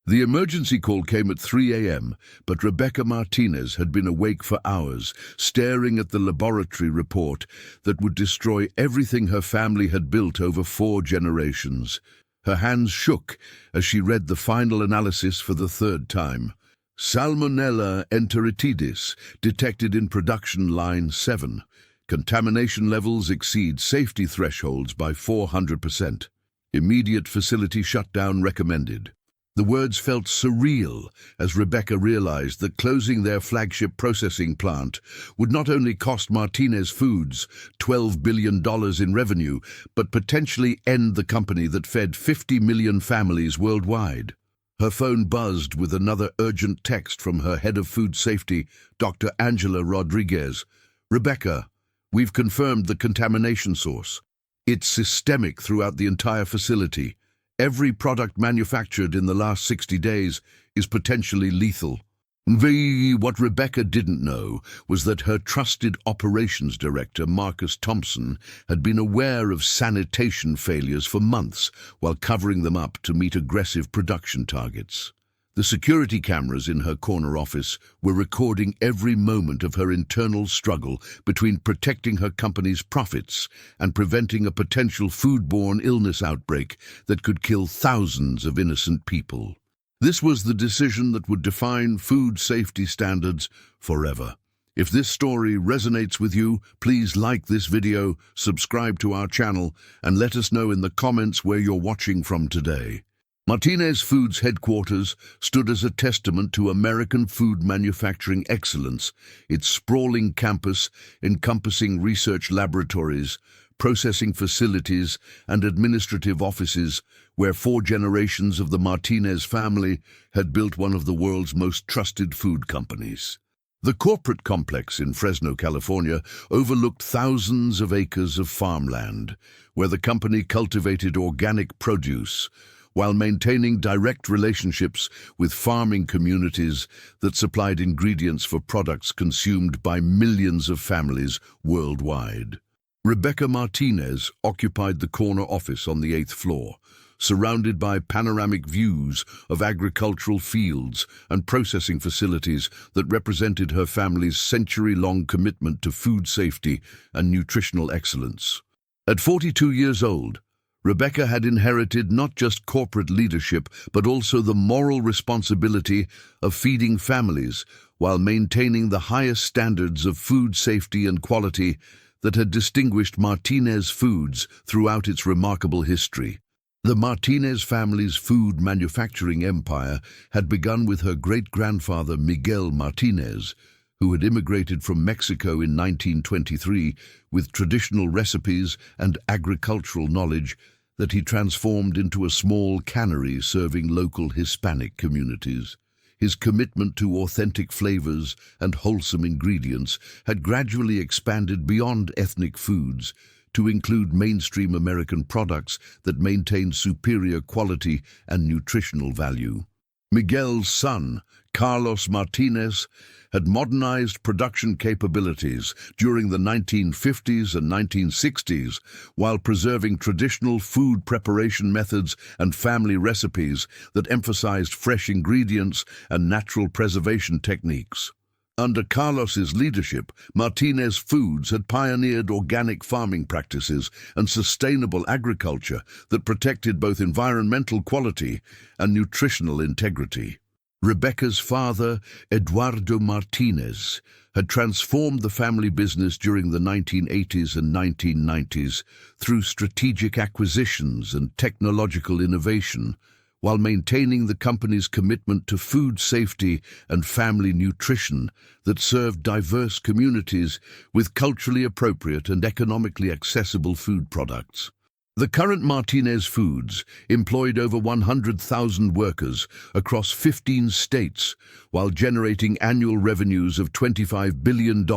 The emergency call came at 3 a.m., but Rebecca Martinez had been awake for hours, staring at the laboratory report that would destroy everything her family had built over 4 generations. Her hands shook as she read the final analysis for the 3rd time. Salmonella enteritidis, detected in production line 7. Contamination levels exceed safety thresholds by 400%. Immediate facility shutdown recommended. The words felt surreal as Rebecca realized that closing their flagship processing plant would not only cost Martinez Foods $12 billion in revenue, but potentially end the company that fed 50 million families worldwide. Her phone buzzed with another urgent text from her head of food safety, Dr. Angela Rodriguez. "Rebecca, we've confirmed the contamination source. It's systemic throughout the entire facility. Every product manufactured in the last 60 days is potentially lethal." What Rebecca didn't know was that her trusted operations director, Marcus Thompson, had been aware of sanitation failures for months while covering them up to meet aggressive production targets. The security cameras in her corner office were recording every moment of her internal struggle between protecting her company's profits and preventing a potential foodborne illness outbreak that could kill thousands of innocent people. This was the decision that would define food safety standards forever. If this story resonates with you, please like this video, subscribe to our channel, and let us know in the comments where you're watching from today. Martinez Foods' headquarters stood as a testament to American food manufacturing excellence, its sprawling campus encompassing research laboratories, processing facilities, and administrative offices where 4 generations of the Martinez family had built one of the world's most trusted food companies. The corporate complex in Fresno, California, overlooked thousands of acres of farmland, where the company cultivated organic produce, while maintaining direct relationships with farming communities that supplied ingredients for products consumed by millions of families worldwide. Rebecca Martinez occupied the corner office on the 8th floor, surrounded by panoramic views of agricultural fields and processing facilities that represented her family's century-long commitment to food safety and nutritional excellence. At 42 years old, Rebecca had inherited not just corporate leadership, but also the moral responsibility of feeding families while maintaining the highest standards of food safety and quality that had distinguished Martinez Foods throughout its remarkable history. The Martinez family's food manufacturing empire had begun with her great-grandfather Miguel Martinez, who had immigrated from Mexico in 1923 with traditional recipes and agricultural knowledge that he transformed into a small cannery serving local Hispanic communities. His commitment to authentic flavors and wholesome ingredients had gradually expanded beyond ethnic foods to include mainstream American products that maintained superior quality and nutritional value. Miguel's son, Carlos Martinez, had modernized production capabilities during the 1950s and 1960s while preserving traditional food preparation methods and family recipes that emphasized fresh ingredients and natural preservation techniques. Under Carlos's leadership, Martinez Foods had pioneered organic farming practices and sustainable agriculture that protected both environmental quality and nutritional integrity. Rebecca's father, Eduardo Martinez, had transformed the family business during the 1980s and 1990s through strategic acquisitions and technological innovation, while maintaining the company's commitment to food safety and family nutrition that served diverse communities with culturally appropriate and economically accessible food products. The current Martinez Foods employed over 100,000 workers across 15 states, while generating annual revenues of $25 billion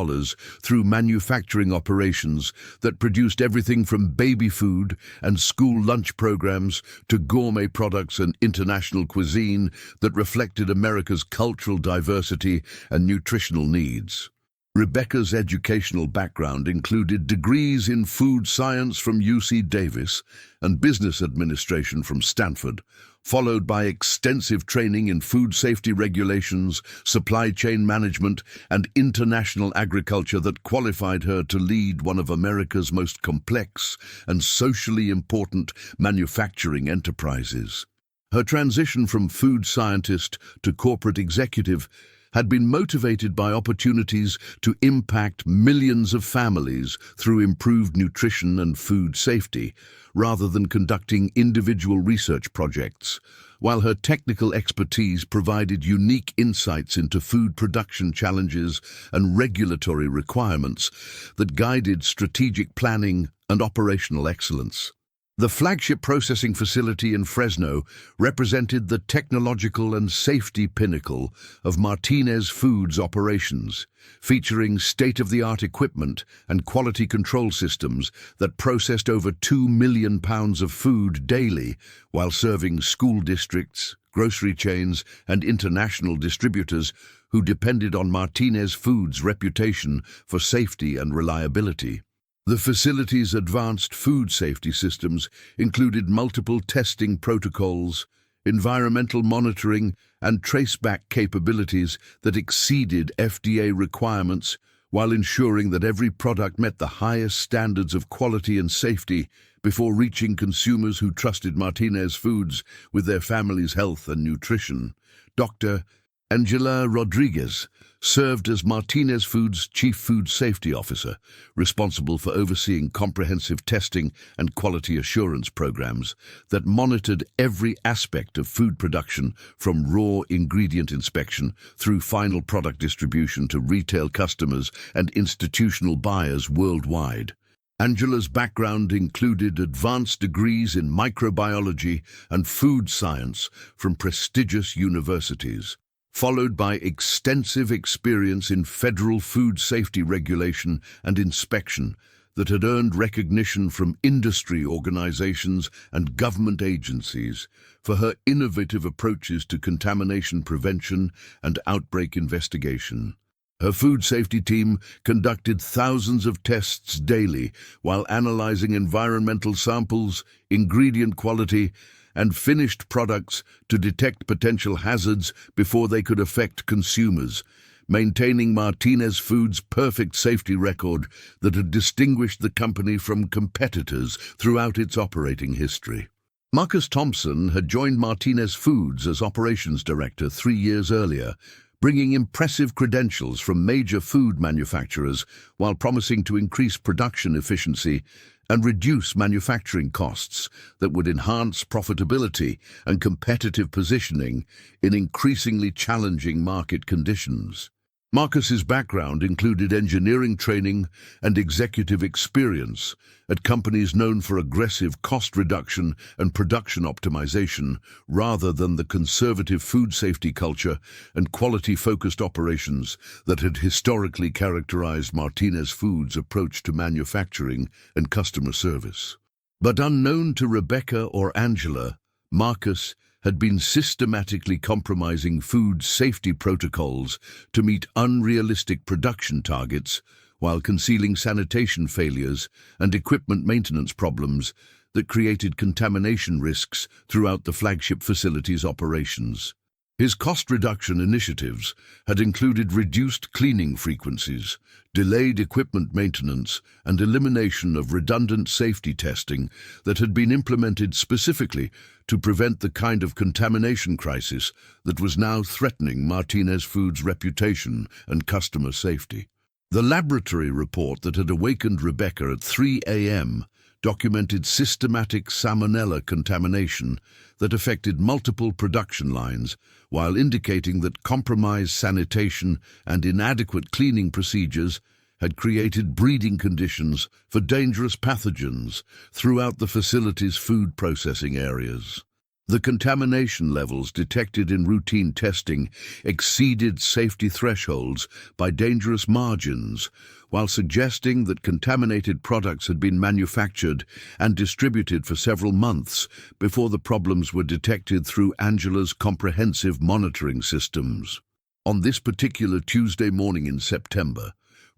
through manufacturing operations that produced everything from baby food and school lunch programs to gourmet products and international cuisine that reflected America's cultural diversity and nutritional needs. Rebecca's educational background included degrees in food science from UC Davis and business administration from Stanford, followed by extensive training in food safety regulations, supply chain management, and international agriculture that qualified her to lead one of America's most complex and socially important manufacturing enterprises. Her transition from food scientist to corporate executive had been motivated by opportunities to impact millions of families through improved nutrition and food safety, rather than conducting individual research projects, while her technical expertise provided unique insights into food production challenges and regulatory requirements that guided strategic planning and operational excellence. The flagship processing facility in Fresno represented the technological and safety pinnacle of Martinez Foods operations, featuring state-of-the-art equipment and quality control systems that processed over 2 million pounds of food daily while serving school districts, grocery chains, and international distributors who depended on Martinez Foods' reputation for safety and reliability. The facility's advanced food safety systems included multiple testing protocols, environmental monitoring, and traceback capabilities that exceeded FDA requirements, while ensuring that every product met the highest standards of quality and safety before reaching consumers who trusted Martinez Foods with their family's health and nutrition. Dr. Angela Rodriguez served as Martinez Foods' Chief Food Safety Officer, responsible for overseeing comprehensive testing and quality assurance programs that monitored every aspect of food production, from raw ingredient inspection through final product distribution to retail customers and institutional buyers worldwide. Angela's background included advanced degrees in microbiology and food science from prestigious universities, followed by extensive experience in federal food safety regulation and inspection that had earned recognition from industry organizations and government agencies for her innovative approaches to contamination prevention and outbreak investigation. Her food safety team conducted thousands of tests daily while analyzing environmental samples, ingredient quality, and finished products to detect potential hazards before they could affect consumers, maintaining Martinez Foods' perfect safety record that had distinguished the company from competitors throughout its operating history. Marcus Thompson had joined Martinez Foods as operations director 3 years earlier, bringing impressive credentials from major food manufacturers while promising to increase production efficiency and reduce manufacturing costs that would enhance profitability and competitive positioning in increasingly challenging market conditions. Marcus's background included engineering training and executive experience at companies known for aggressive cost reduction and production optimization, rather than the conservative food safety culture and quality-focused operations that had historically characterized Martinez Foods' approach to manufacturing and customer service. But unknown to Rebecca or Angela, Marcus had been systematically compromising food safety protocols to meet unrealistic production targets while concealing sanitation failures and equipment maintenance problems that created contamination risks throughout the flagship facility's operations. His cost reduction initiatives had included reduced cleaning frequencies, delayed equipment maintenance, and elimination of redundant safety testing that had been implemented specifically to prevent the kind of contamination crisis that was now threatening Martinez Foods' reputation and customer safety. The laboratory report that had awakened Rebecca at 3 a.m. documented systematic salmonella contamination that affected multiple production lines, while indicating that compromised sanitation and inadequate cleaning procedures had created breeding conditions for dangerous pathogens throughout the facility's food processing areas. The contamination levels detected in routine testing exceeded safety thresholds by dangerous margins, while suggesting that contaminated products had been manufactured and distributed for several months before the problems were detected through Angela's comprehensive monitoring systems. On this particular Tuesday morning in September,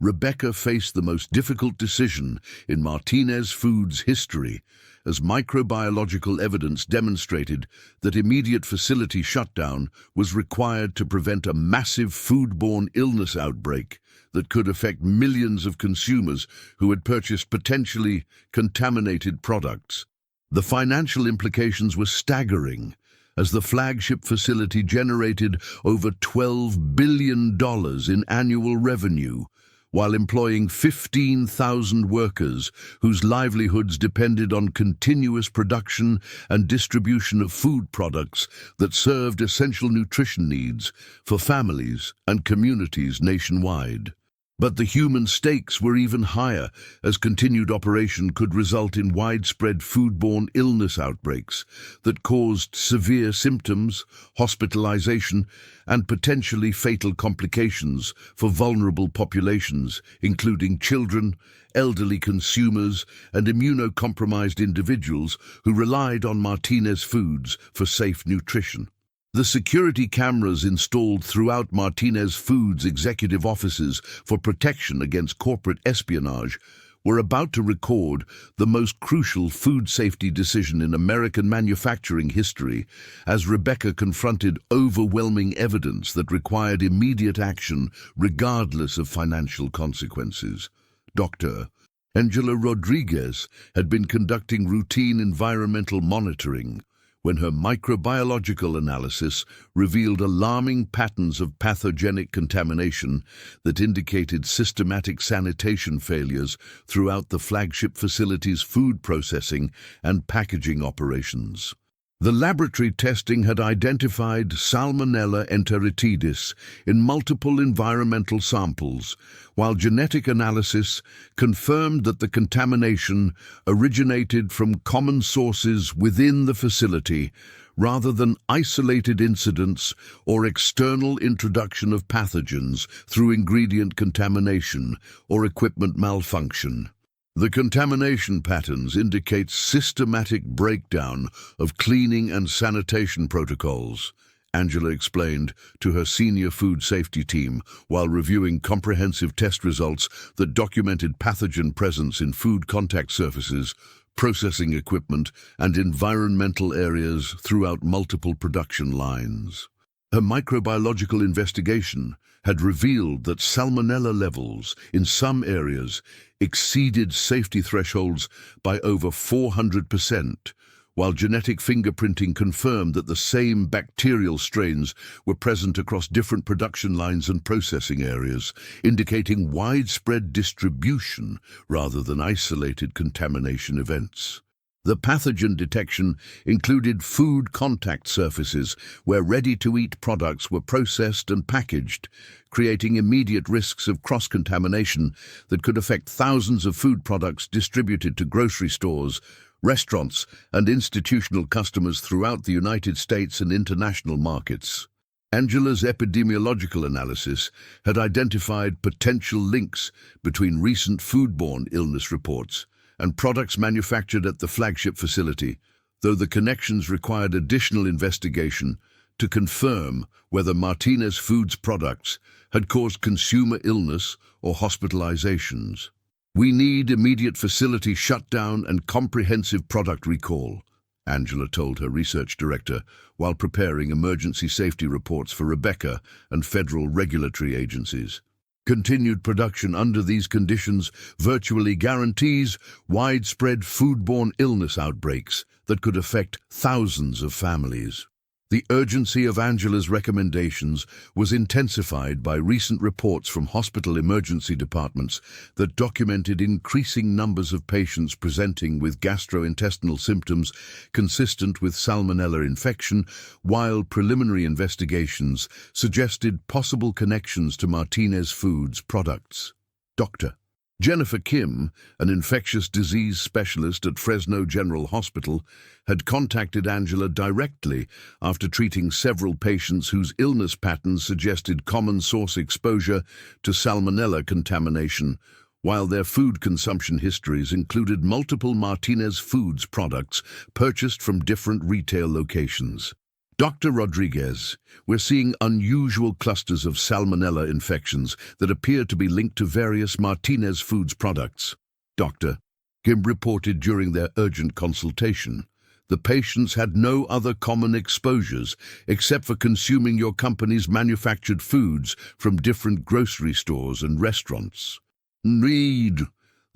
Rebecca faced the most difficult decision in Martinez Foods' history, as microbiological evidence demonstrated that immediate facility shutdown was required to prevent a massive foodborne illness outbreak that could affect millions of consumers who had purchased potentially contaminated products. The financial implications were staggering, as the flagship facility generated over $12 billion in annual revenue, while employing 15,000 workers whose livelihoods depended on continuous production and distribution of food products that served essential nutrition needs for families and communities nationwide. But the human stakes were even higher, as continued operation could result in widespread foodborne illness outbreaks that caused severe symptoms, hospitalization, and potentially fatal complications for vulnerable populations, including children, elderly consumers, and immunocompromised individuals who relied on Martinez Foods for safe nutrition. The security cameras installed throughout Martinez Foods' executive offices for protection against corporate espionage were about to record the most crucial food safety decision in American manufacturing history, as Rebecca confronted overwhelming evidence that required immediate action regardless of financial consequences. Dr. Angela Rodriguez had been conducting routine environmental monitoring when her microbiological analysis revealed alarming patterns of pathogenic contamination that indicated systematic sanitation failures throughout the flagship facility's food processing and packaging operations. The laboratory testing had identified Salmonella enteritidis in multiple environmental samples, while genetic analysis confirmed that the contamination originated from common sources within the facility rather than isolated incidents or external introduction of pathogens through ingredient contamination or equipment malfunction. The contamination patterns indicate systematic breakdown of cleaning and sanitation protocols, Angela explained to her senior food safety team while reviewing comprehensive test results that documented pathogen presence in food contact surfaces, processing equipment, and environmental areas throughout multiple production lines. Her microbiological investigation had revealed that salmonella levels in some areas exceeded safety thresholds by over 400%, while genetic fingerprinting confirmed that the same bacterial strains were present across different production lines and processing areas, indicating widespread distribution rather than isolated contamination events. The pathogen detection included food contact surfaces where ready-to-eat products were processed and packaged, creating immediate risks of cross-contamination that could affect thousands of food products distributed to grocery stores, restaurants, and institutional customers throughout the United States and international markets. Angela's epidemiological analysis had identified potential links between recent foodborne illness reports and products manufactured at the flagship facility, though the connections required additional investigation to confirm whether Martinez Foods products had caused consumer illness or hospitalizations. "We need immediate facility shutdown and comprehensive product recall," Angela told her research director while preparing emergency safety reports for Rebecca and federal regulatory agencies. Continued production under these conditions virtually guarantees widespread foodborne illness outbreaks that could affect thousands of families. The urgency of Angela's recommendations was intensified by recent reports from hospital emergency departments that documented increasing numbers of patients presenting with gastrointestinal symptoms consistent with salmonella infection, while preliminary investigations suggested possible connections to Martinez Foods products. Dr. Jennifer Kim, an infectious disease specialist at Fresno General Hospital, had contacted Angela directly after treating several patients whose illness patterns suggested common source exposure to salmonella contamination, while their food consumption histories included multiple Martinez Foods products purchased from different retail locations. Dr. Rodriguez, we're seeing unusual clusters of salmonella infections that appear to be linked to various Martinez Foods products. Dr. Kim reported during their urgent consultation. The patients had no other common exposures except for consuming your company's manufactured foods from different grocery stores and restaurants. Read.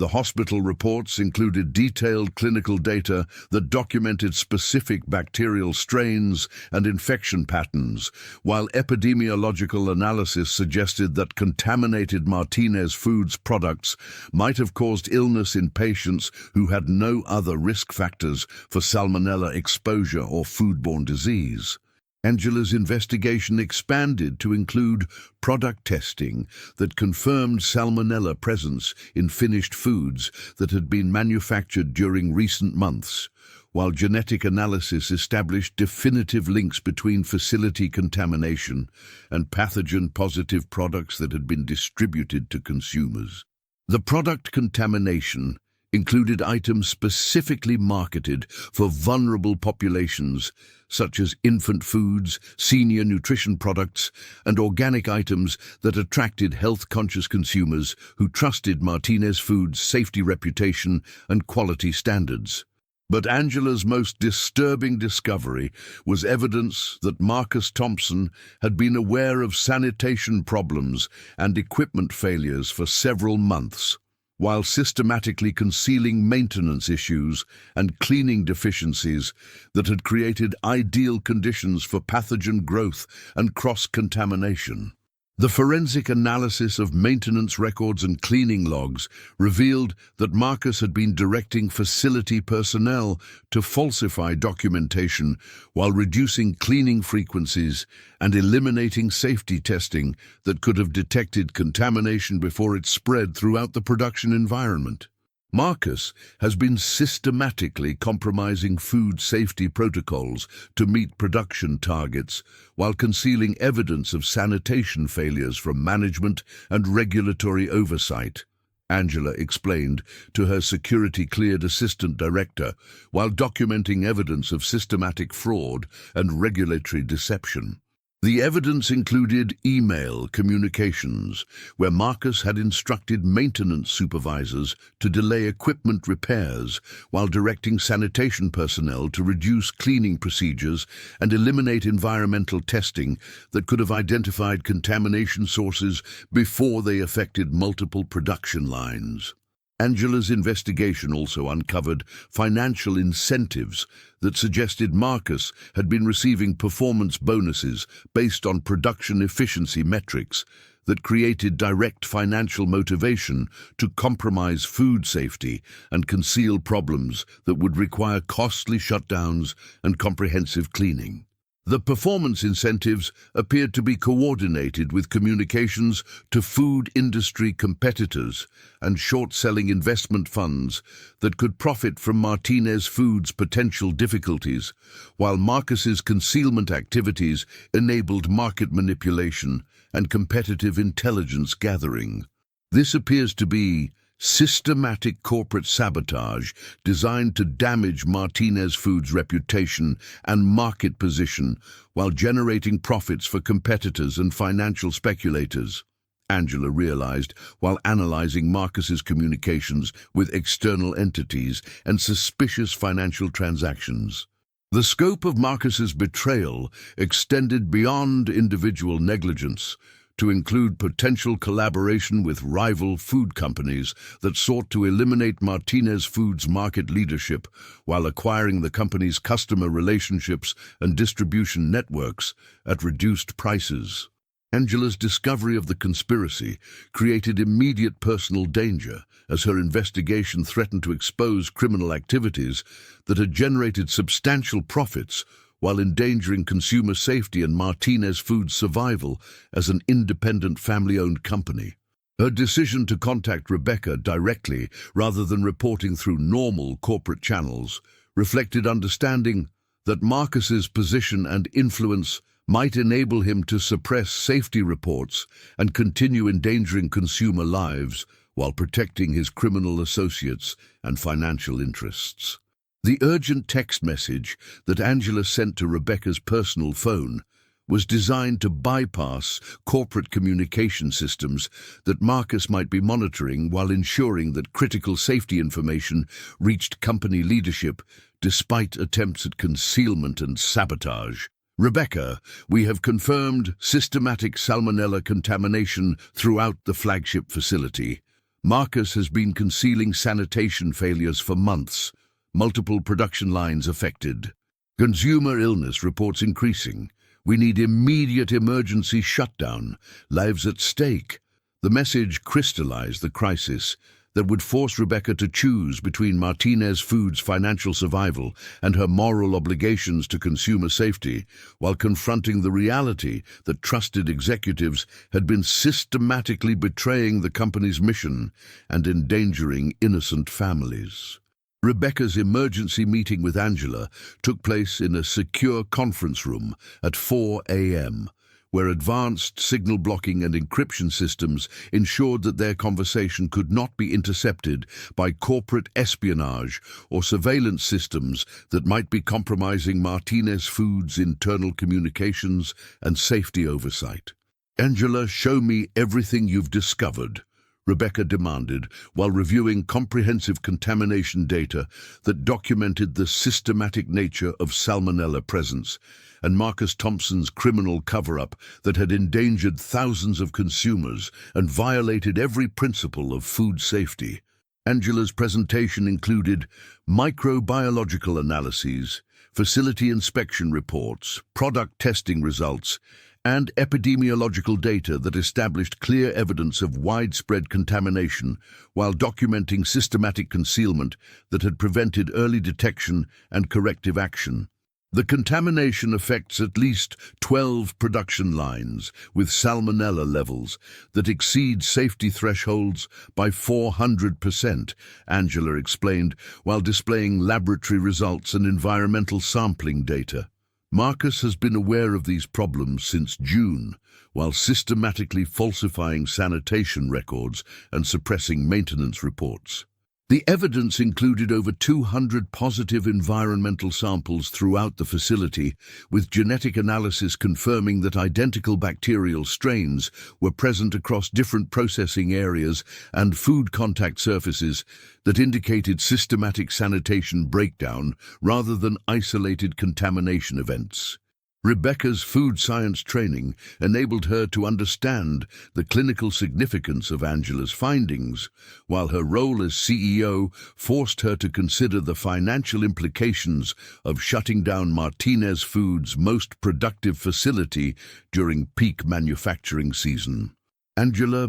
The hospital reports included detailed clinical data that documented specific bacterial strains and infection patterns, while epidemiological analysis suggested that contaminated Martinez Foods products might have caused illness in patients who had no other risk factors for salmonella exposure or foodborne disease. Angela's investigation expanded to include product testing that confirmed salmonella presence in finished foods that had been manufactured during recent months, while genetic analysis established definitive links between facility contamination and pathogen-positive products that had been distributed to consumers. The product contamination included items specifically marketed for vulnerable populations, such as infant foods, senior nutrition products, and organic items that attracted health-conscious consumers who trusted Martinez Foods' safety reputation and quality standards. But Angela's most disturbing discovery was evidence that Marcus Thompson had been aware of sanitation problems and equipment failures for several months, while systematically concealing maintenance issues and cleaning deficiencies that had created ideal conditions for pathogen growth and cross-contamination. The forensic analysis of maintenance records and cleaning logs revealed that Marcus had been directing facility personnel to falsify documentation while reducing cleaning frequencies and eliminating safety testing that could have detected contamination before it spread throughout the production environment. Marcus has been systematically compromising food safety protocols to meet production targets while concealing evidence of sanitation failures from management and regulatory oversight, Angela explained to her security-cleared assistant director while documenting evidence of systematic fraud and regulatory deception. The evidence included email communications, where Marcus had instructed maintenance supervisors to delay equipment repairs while directing sanitation personnel to reduce cleaning procedures and eliminate environmental testing that could have identified contamination sources before they affected multiple production lines. Angela's investigation also uncovered financial incentives that suggested Marcus had been receiving performance bonuses based on production efficiency metrics that created direct financial motivation to compromise food safety and conceal problems that would require costly shutdowns and comprehensive cleaning. The performance incentives appeared to be coordinated with communications to food industry competitors and short-selling investment funds that could profit from Martinez Foods' potential difficulties, while Marcus's concealment activities enabled market manipulation and competitive intelligence gathering. This appears to be systematic corporate sabotage designed to damage Martinez Foods' reputation and market position while generating profits for competitors and financial speculators, Angela realized while analyzing Marcus's communications with external entities and suspicious financial transactions. The scope of Marcus's betrayal extended beyond individual negligence to include potential collaboration with rival food companies that sought to eliminate Martinez Foods' market leadership while acquiring the company's customer relationships and distribution networks at reduced prices. Angela's discovery of the conspiracy created immediate personal danger as her investigation threatened to expose criminal activities that had generated substantial profits while endangering consumer safety and Martinez Foods' survival as an independent family-owned company. Her decision to contact Rebecca directly rather than reporting through normal corporate channels reflected understanding that Marcus's position and influence might enable him to suppress safety reports and continue endangering consumer lives while protecting his criminal associates and financial interests. The urgent text message that Angela sent to Rebecca's personal phone was designed to bypass corporate communication systems that Marcus might be monitoring while ensuring that critical safety information reached company leadership despite attempts at concealment and sabotage. Rebecca, we have confirmed systematic salmonella contamination throughout the flagship facility. Marcus has been concealing sanitation failures for months, multiple production lines affected. Consumer illness reports increasing. We need immediate emergency shutdown, lives at stake. The message crystallized the crisis that would force Rebecca to choose between Martinez Foods' financial survival and her moral obligations to consumer safety, while confronting the reality that trusted executives had been systematically betraying the company's mission and endangering innocent families. Rebecca's emergency meeting with Angela took place in a secure conference room at 4 a.m., where advanced signal blocking and encryption systems ensured that their conversation could not be intercepted by corporate espionage or surveillance systems that might be compromising Martinez Foods' internal communications and safety oversight. "Angela, show me everything you've discovered," Rebecca demanded, while reviewing comprehensive contamination data that documented the systematic nature of salmonella presence and Marcus Thompson's criminal cover-up that had endangered thousands of consumers and violated every principle of food safety. Angela's presentation included microbiological analyses, facility inspection reports, product testing results, and epidemiological data that established clear evidence of widespread contamination while documenting systematic concealment that had prevented early detection and corrective action. The contamination affects at least 12 production lines with salmonella levels that exceed safety thresholds by 400%, Angela explained while displaying laboratory results and environmental sampling data. Marcus has been aware of these problems since June, while systematically falsifying sanitation records and suppressing maintenance reports. The evidence included over 200 positive environmental samples throughout the facility, with genetic analysis confirming that identical bacterial strains were present across different processing areas and food contact surfaces that indicated systematic sanitation breakdown rather than isolated contamination events. Rebecca's food science training enabled her to understand the clinical significance of Angela's findings, while her role as CEO forced her to consider the financial implications of shutting down Martinez Foods' most productive facility during peak manufacturing season. "Angela,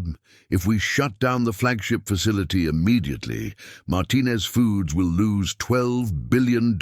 if we shut down the flagship facility immediately, Martinez Foods will lose $12 billion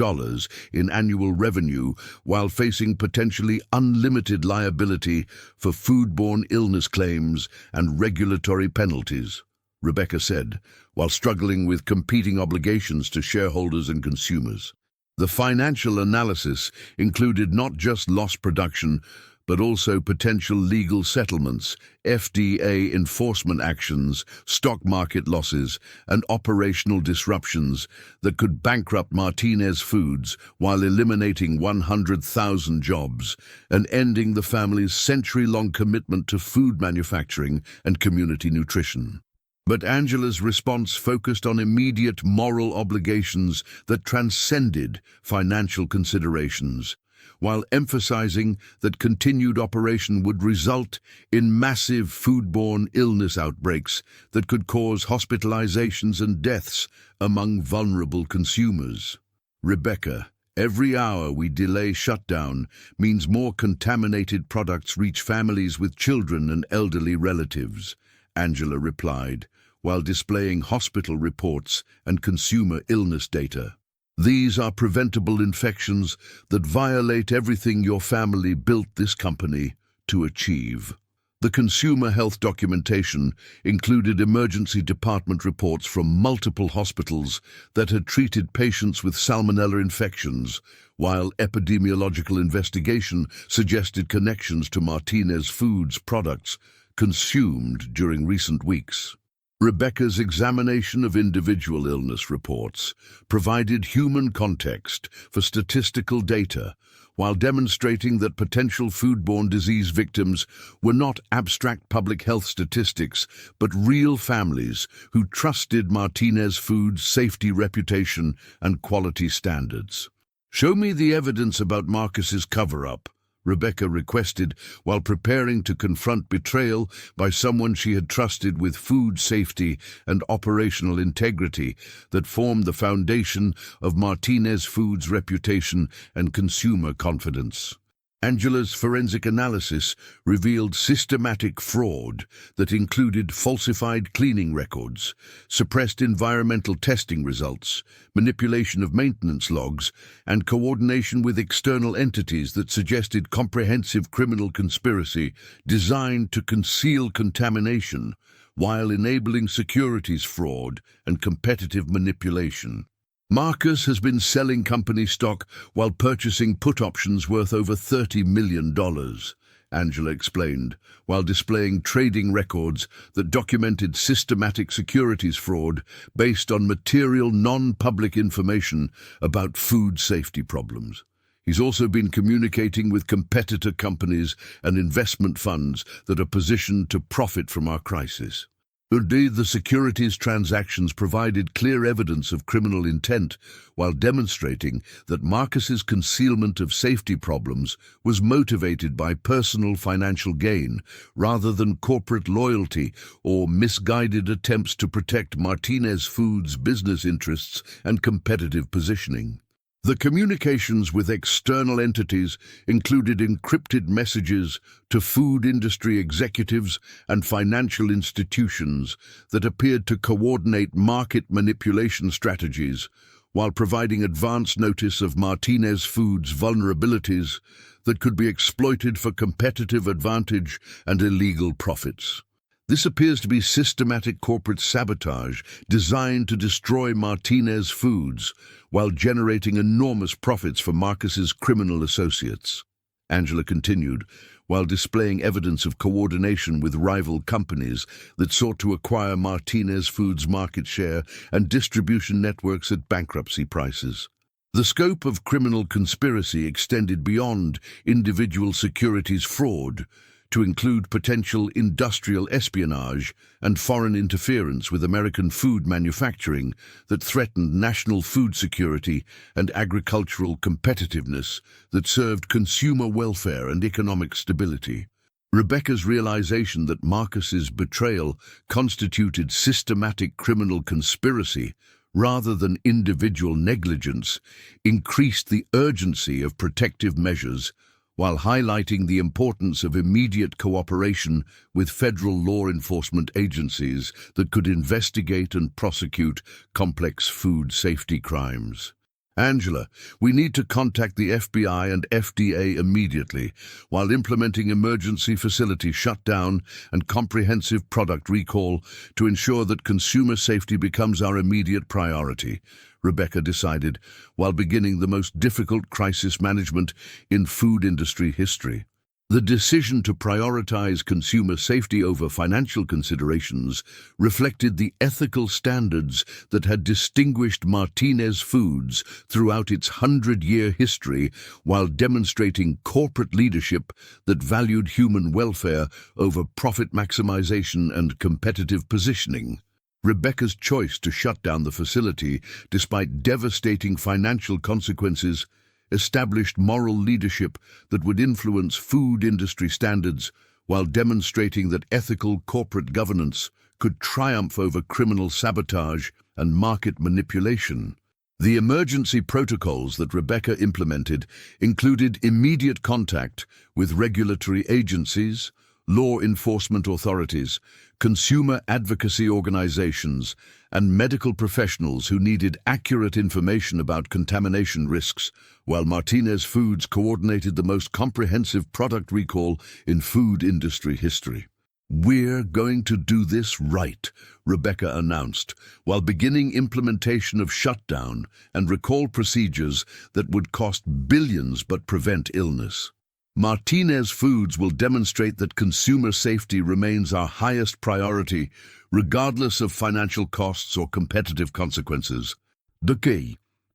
in annual revenue while facing potentially unlimited liability for foodborne illness claims and regulatory penalties," Rebecca said, while struggling with competing obligations to shareholders and consumers. The financial analysis included not just lost production, but also potential legal settlements, FDA enforcement actions, stock market losses, and operational disruptions that could bankrupt Martinez Foods while eliminating 100,000 jobs and ending the family's century-long commitment to food manufacturing and community nutrition. But Angela's response focused on immediate moral obligations that transcended financial considerations, while emphasizing that continued operation would result in massive foodborne illness outbreaks that could cause hospitalizations and deaths among vulnerable consumers. "Rebecca, every hour we delay shutdown means more contaminated products reach families with children and elderly relatives," Angela replied, while displaying hospital reports and consumer illness data. "These are preventable infections that violate everything your family built this company to achieve." The consumer health documentation included emergency department reports from multiple hospitals that had treated patients with salmonella infections, while epidemiological investigation suggested connections to Martinez Foods products consumed during recent weeks. Rebecca's examination of individual illness reports provided human context for statistical data, while demonstrating that potential foodborne disease victims were not abstract public health statistics, but real families who trusted Martinez Foods' safety reputation and quality standards. "Show me the evidence about Marcus's cover-up," Rebecca requested while preparing to confront betrayal by someone she had trusted with food safety and operational integrity that formed the foundation of Martinez Foods' reputation and consumer confidence. Angela's forensic analysis revealed systematic fraud that included falsified cleaning records, suppressed environmental testing results, manipulation of maintenance logs, and coordination with external entities that suggested comprehensive criminal conspiracy designed to conceal contamination while enabling securities fraud and competitive manipulation. Marcus has been selling company stock while purchasing put options worth over $30 million, Angela explained, while displaying trading records that documented systematic securities fraud based on material non-public information about food safety problems. He's also been communicating with competitor companies and investment funds that are positioned to profit from our crisis. Indeed, the securities transactions provided clear evidence of criminal intent, while demonstrating that Marcus's concealment of safety problems was motivated by personal financial gain rather than corporate loyalty or misguided attempts to protect Martinez Foods' business interests and competitive positioning. The communications with external entities included encrypted messages to food industry executives and financial institutions that appeared to coordinate market manipulation strategies while providing advance notice of Martinez Foods' vulnerabilities that could be exploited for competitive advantage and illegal profits. This appears to be systematic corporate sabotage designed to destroy Martinez Foods while generating enormous profits for Marcus's criminal associates. Angela continued, while displaying evidence of coordination with rival companies that sought to acquire Martinez Foods' market share and distribution networks at bankruptcy prices. The scope of criminal conspiracy extended beyond individual securities fraud to include potential industrial espionage and foreign interference with American food manufacturing that threatened national food security and agricultural competitiveness that served consumer welfare and economic stability. Rebecca's realization that Marcus's betrayal constituted systematic criminal conspiracy rather than individual negligence increased the urgency of protective measures while highlighting the importance of immediate cooperation with federal law enforcement agencies that could investigate and prosecute complex food safety crimes. "Angela, we need to contact the FBI and FDA immediately, while implementing emergency facility shutdown and comprehensive product recall to ensure that consumer safety becomes our immediate priority," Rebecca decided, while beginning the most difficult crisis management in food industry history. The decision to prioritize consumer safety over financial considerations reflected the ethical standards that had distinguished Martinez Foods throughout its 100-year history, while demonstrating corporate leadership that valued human welfare over profit maximization and competitive positioning. Rebecca's choice to shut down the facility, despite devastating financial consequences, established moral leadership that would influence food industry standards while demonstrating that ethical corporate governance could triumph over criminal sabotage and market manipulation. The emergency protocols that Rebecca implemented included immediate contact with regulatory agencies, law enforcement authorities, consumer advocacy organizations, and medical professionals who needed accurate information about contamination risks, while Martinez Foods coordinated the most comprehensive product recall in food industry history. "We're going to do this right," Rebecca announced, while beginning implementation of shutdown and recall procedures that would cost billions but prevent illness. Martinez Foods will demonstrate that consumer safety remains our highest priority, regardless of financial costs or competitive consequences.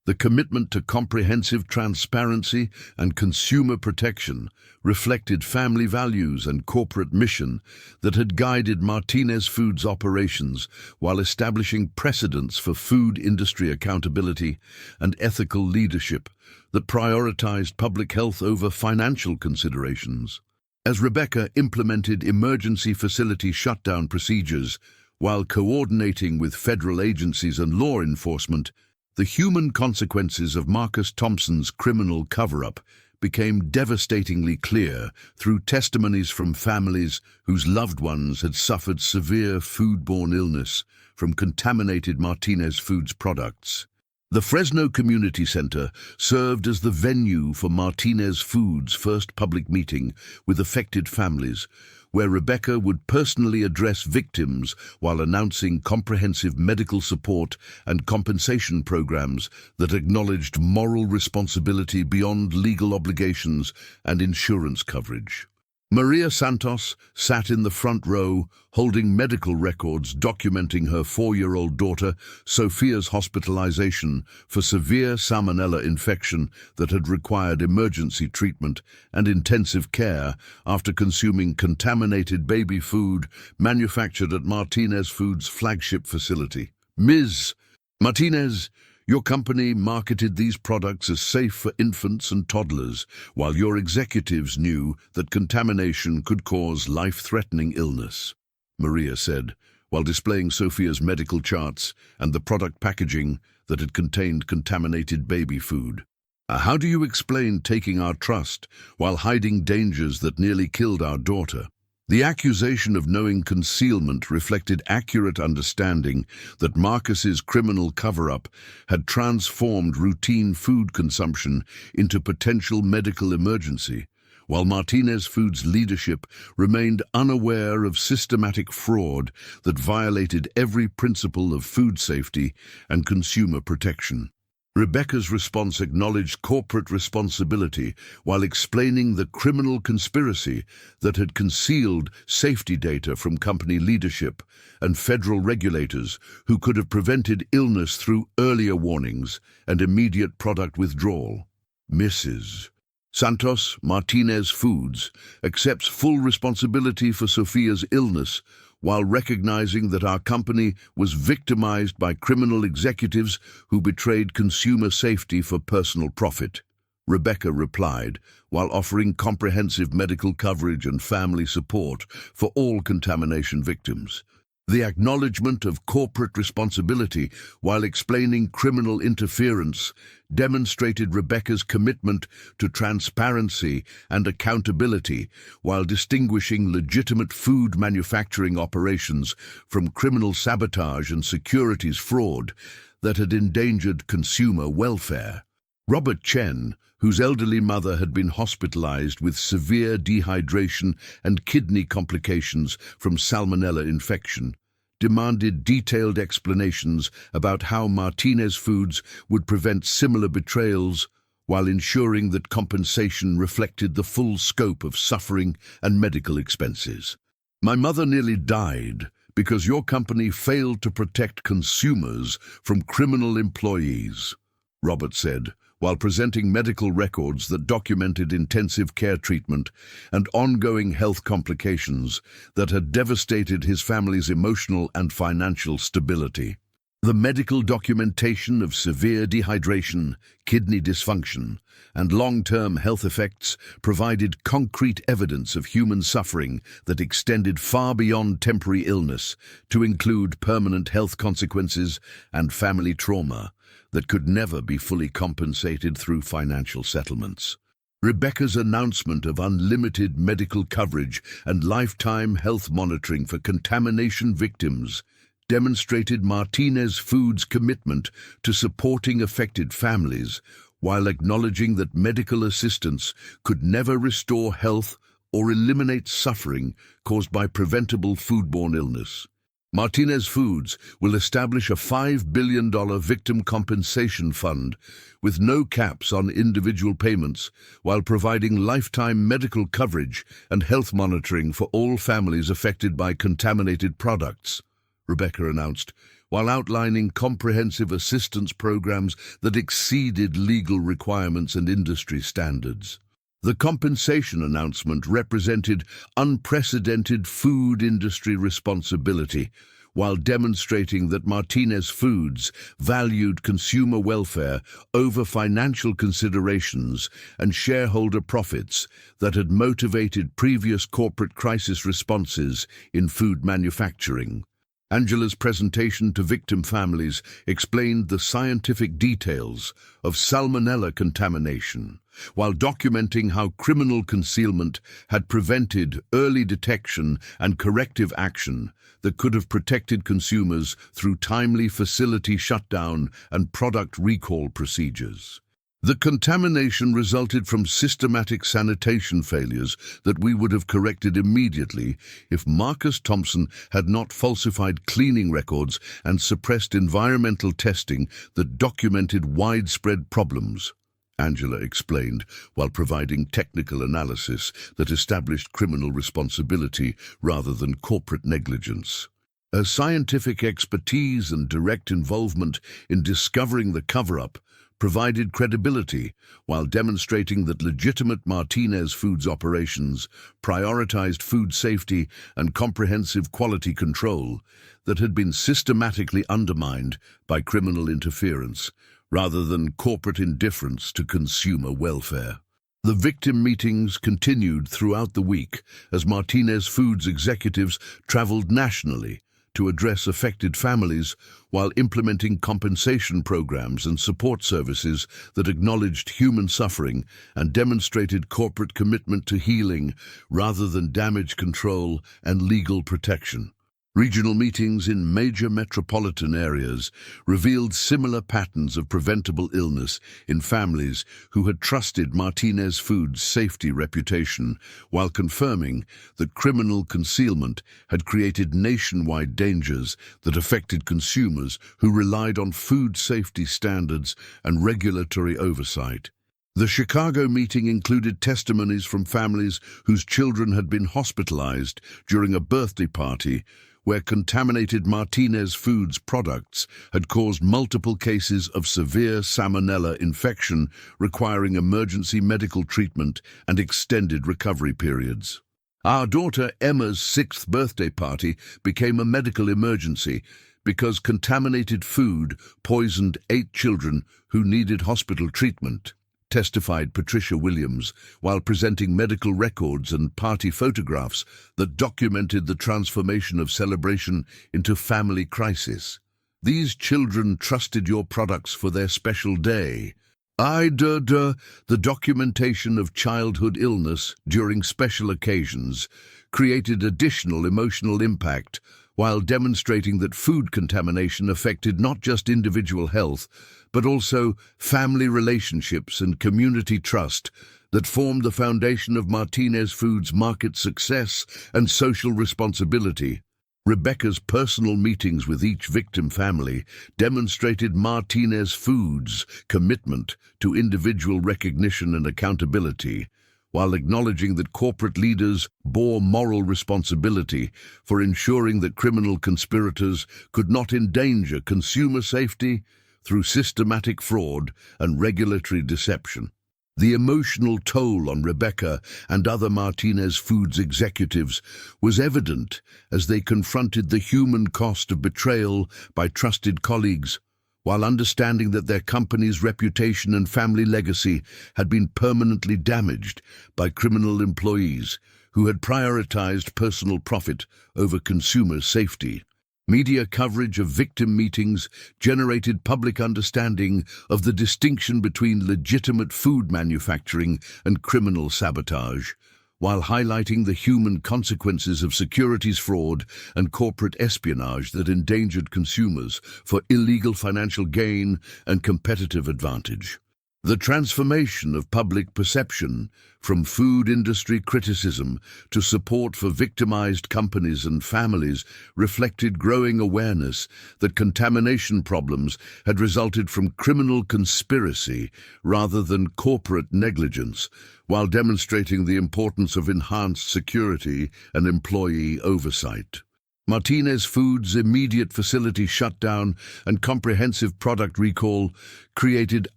The commitment to comprehensive transparency and consumer protection reflected family values and corporate mission that had guided Martinez Foods' operations while establishing precedents for food industry accountability and ethical leadership that prioritized public health over financial considerations. As Rebecca implemented emergency facility shutdown procedures while coordinating with federal agencies and law enforcement, the human consequences of Marcus Thompson's criminal cover-up became devastatingly clear through testimonies from families whose loved ones had suffered severe foodborne illness from contaminated Martinez Foods products. The Fresno Community Center served as the venue for Martinez Foods' first public meeting with affected families, where Rebecca would personally address victims while announcing comprehensive medical support and compensation programs that acknowledged moral responsibility beyond legal obligations and insurance coverage. Maria Santos sat in the front row, holding medical records documenting her 4-year-old daughter Sophia's hospitalization for severe salmonella infection that had required emergency treatment and intensive care after consuming contaminated baby food manufactured at Martinez Foods' flagship facility. Ms. Martinez, your company marketed these products as safe for infants and toddlers, while your executives knew that contamination could cause life-threatening illness, Maria said, while displaying Sophia's medical charts and the product packaging that had contained contaminated baby food. How do you explain taking our trust while hiding dangers that nearly killed our daughter? The accusation of knowing concealment reflected accurate understanding that Marcus's criminal cover-up had transformed routine food consumption into potential medical emergency, while Martinez Foods' leadership remained unaware of systematic fraud that violated every principle of food safety and consumer protection. Rebecca's response acknowledged corporate responsibility while explaining the criminal conspiracy that had concealed safety data from company leadership and federal regulators who could have prevented illness through earlier warnings and immediate product withdrawal. Mrs. Santos, Martinez Foods accepts full responsibility for Sophia's illness while recognizing that our company was victimized by criminal executives who betrayed consumer safety for personal profit. Rebecca replied, while offering comprehensive medical coverage and family support for all contamination victims. The acknowledgement of corporate responsibility while explaining criminal interference demonstrated Rebecca's commitment to transparency and accountability while distinguishing legitimate food manufacturing operations from criminal sabotage and securities fraud that had endangered consumer welfare. Robert Chen, whose elderly mother had been hospitalized with severe dehydration and kidney complications from salmonella infection, demanded detailed explanations about how Martinez Foods would prevent similar betrayals while ensuring that compensation reflected the full scope of suffering and medical expenses. My mother nearly died because your company failed to protect consumers from criminal employees, Robert said, while presenting medical records that documented intensive care treatment and ongoing health complications that had devastated his family's emotional and financial stability. The medical documentation of severe dehydration, kidney dysfunction, and long-term health effects provided concrete evidence of human suffering that extended far beyond temporary illness to include permanent health consequences and family trauma that could never be fully compensated through financial settlements. Rebecca's announcement of unlimited medical coverage and lifetime health monitoring for contamination victims demonstrated Martinez Foods' commitment to supporting affected families while acknowledging that medical assistance could never restore health or eliminate suffering caused by preventable foodborne illness. Martinez Foods will establish a $5 billion victim compensation fund with no caps on individual payments, while providing lifetime medical coverage and health monitoring for all families affected by contaminated products, Rebecca announced, while outlining comprehensive assistance programs that exceeded legal requirements and industry standards. The compensation announcement represented unprecedented food industry responsibility, while demonstrating that Martinez Foods valued consumer welfare over financial considerations and shareholder profits that had motivated previous corporate crisis responses in food manufacturing. Angela's presentation to victim families explained the scientific details of salmonella contamination, while documenting how criminal concealment had prevented early detection and corrective action that could have protected consumers through timely facility shutdown and product recall procedures. The contamination resulted from systematic sanitation failures that we would have corrected immediately if Marcus Thompson had not falsified cleaning records and suppressed environmental testing that documented widespread problems, Angela explained, while providing technical analysis that established criminal responsibility rather than corporate negligence. Her scientific expertise and direct involvement in discovering the cover-up provided credibility, while demonstrating that legitimate Martinez Foods operations prioritized food safety and comprehensive quality control that had been systematically undermined by criminal interference, rather than corporate indifference to consumer welfare. The victim meetings continued throughout the week as Martinez Foods executives traveled nationally to address affected families while implementing compensation programs and support services that acknowledged human suffering and demonstrated corporate commitment to healing rather than damage control and legal protection. Regional meetings in major metropolitan areas revealed similar patterns of preventable illness in families who had trusted Martinez Foods' safety reputation, while confirming that criminal concealment had created nationwide dangers that affected consumers who relied on food safety standards and regulatory oversight. The Chicago meeting included testimonies from families whose children had been hospitalized during a birthday party where contaminated Martinez Foods products had caused multiple cases of severe salmonella infection requiring emergency medical treatment and extended recovery periods. Our daughter Emma's 6th birthday party became a medical emergency because contaminated food poisoned 8 children who needed hospital treatment, testified Patricia Williams, while presenting medical records and party photographs that documented the transformation of celebration into family crisis. These children trusted your products for their special day. The documentation of childhood illness during special occasions created additional emotional impact, while demonstrating that food contamination affected not just individual health, but also family relationships and community trust that formed the foundation of Martinez Foods' market success and social responsibility. Rebecca's personal meetings with each victim family demonstrated Martinez Foods' commitment to individual recognition and accountability, while acknowledging that corporate leaders bore moral responsibility for ensuring that criminal conspirators could not endanger consumer safety through systematic fraud and regulatory deception. The emotional toll on Rebecca and other Martinez Foods executives was evident as they confronted the human cost of betrayal by trusted colleagues, while understanding that their company's reputation and family legacy had been permanently damaged by criminal employees who had prioritized personal profit over consumer safety. Media coverage of victim meetings generated public understanding of the distinction between legitimate food manufacturing and criminal sabotage, while highlighting the human consequences of securities fraud and corporate espionage that endangered consumers for illegal financial gain and competitive advantage. The transformation of public perception from food industry criticism to support for victimized companies and families reflected growing awareness that contamination problems had resulted from criminal conspiracy rather than corporate negligence, while demonstrating the importance of enhanced security and employee oversight. Martinez Foods' immediate facility shutdown and comprehensive product recall created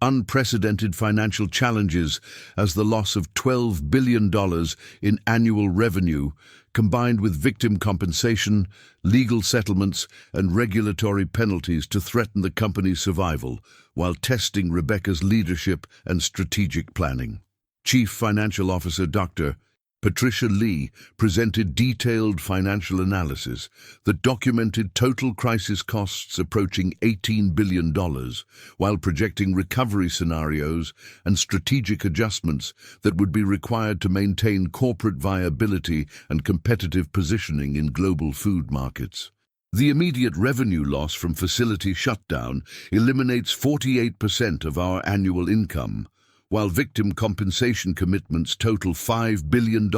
unprecedented financial challenges as the loss of $12 billion in annual revenue, combined with victim compensation, legal settlements, and regulatory penalties to threaten the company's survival, while testing Rebecca's leadership and strategic planning. Chief Financial Officer Dr. Patricia Lee presented detailed financial analysis that documented total crisis costs approaching $18 billion, while projecting recovery scenarios and strategic adjustments that would be required to maintain corporate viability and competitive positioning in global food markets. The immediate revenue loss from facility shutdown eliminates 48% of our annual income, while victim compensation commitments total $5 billion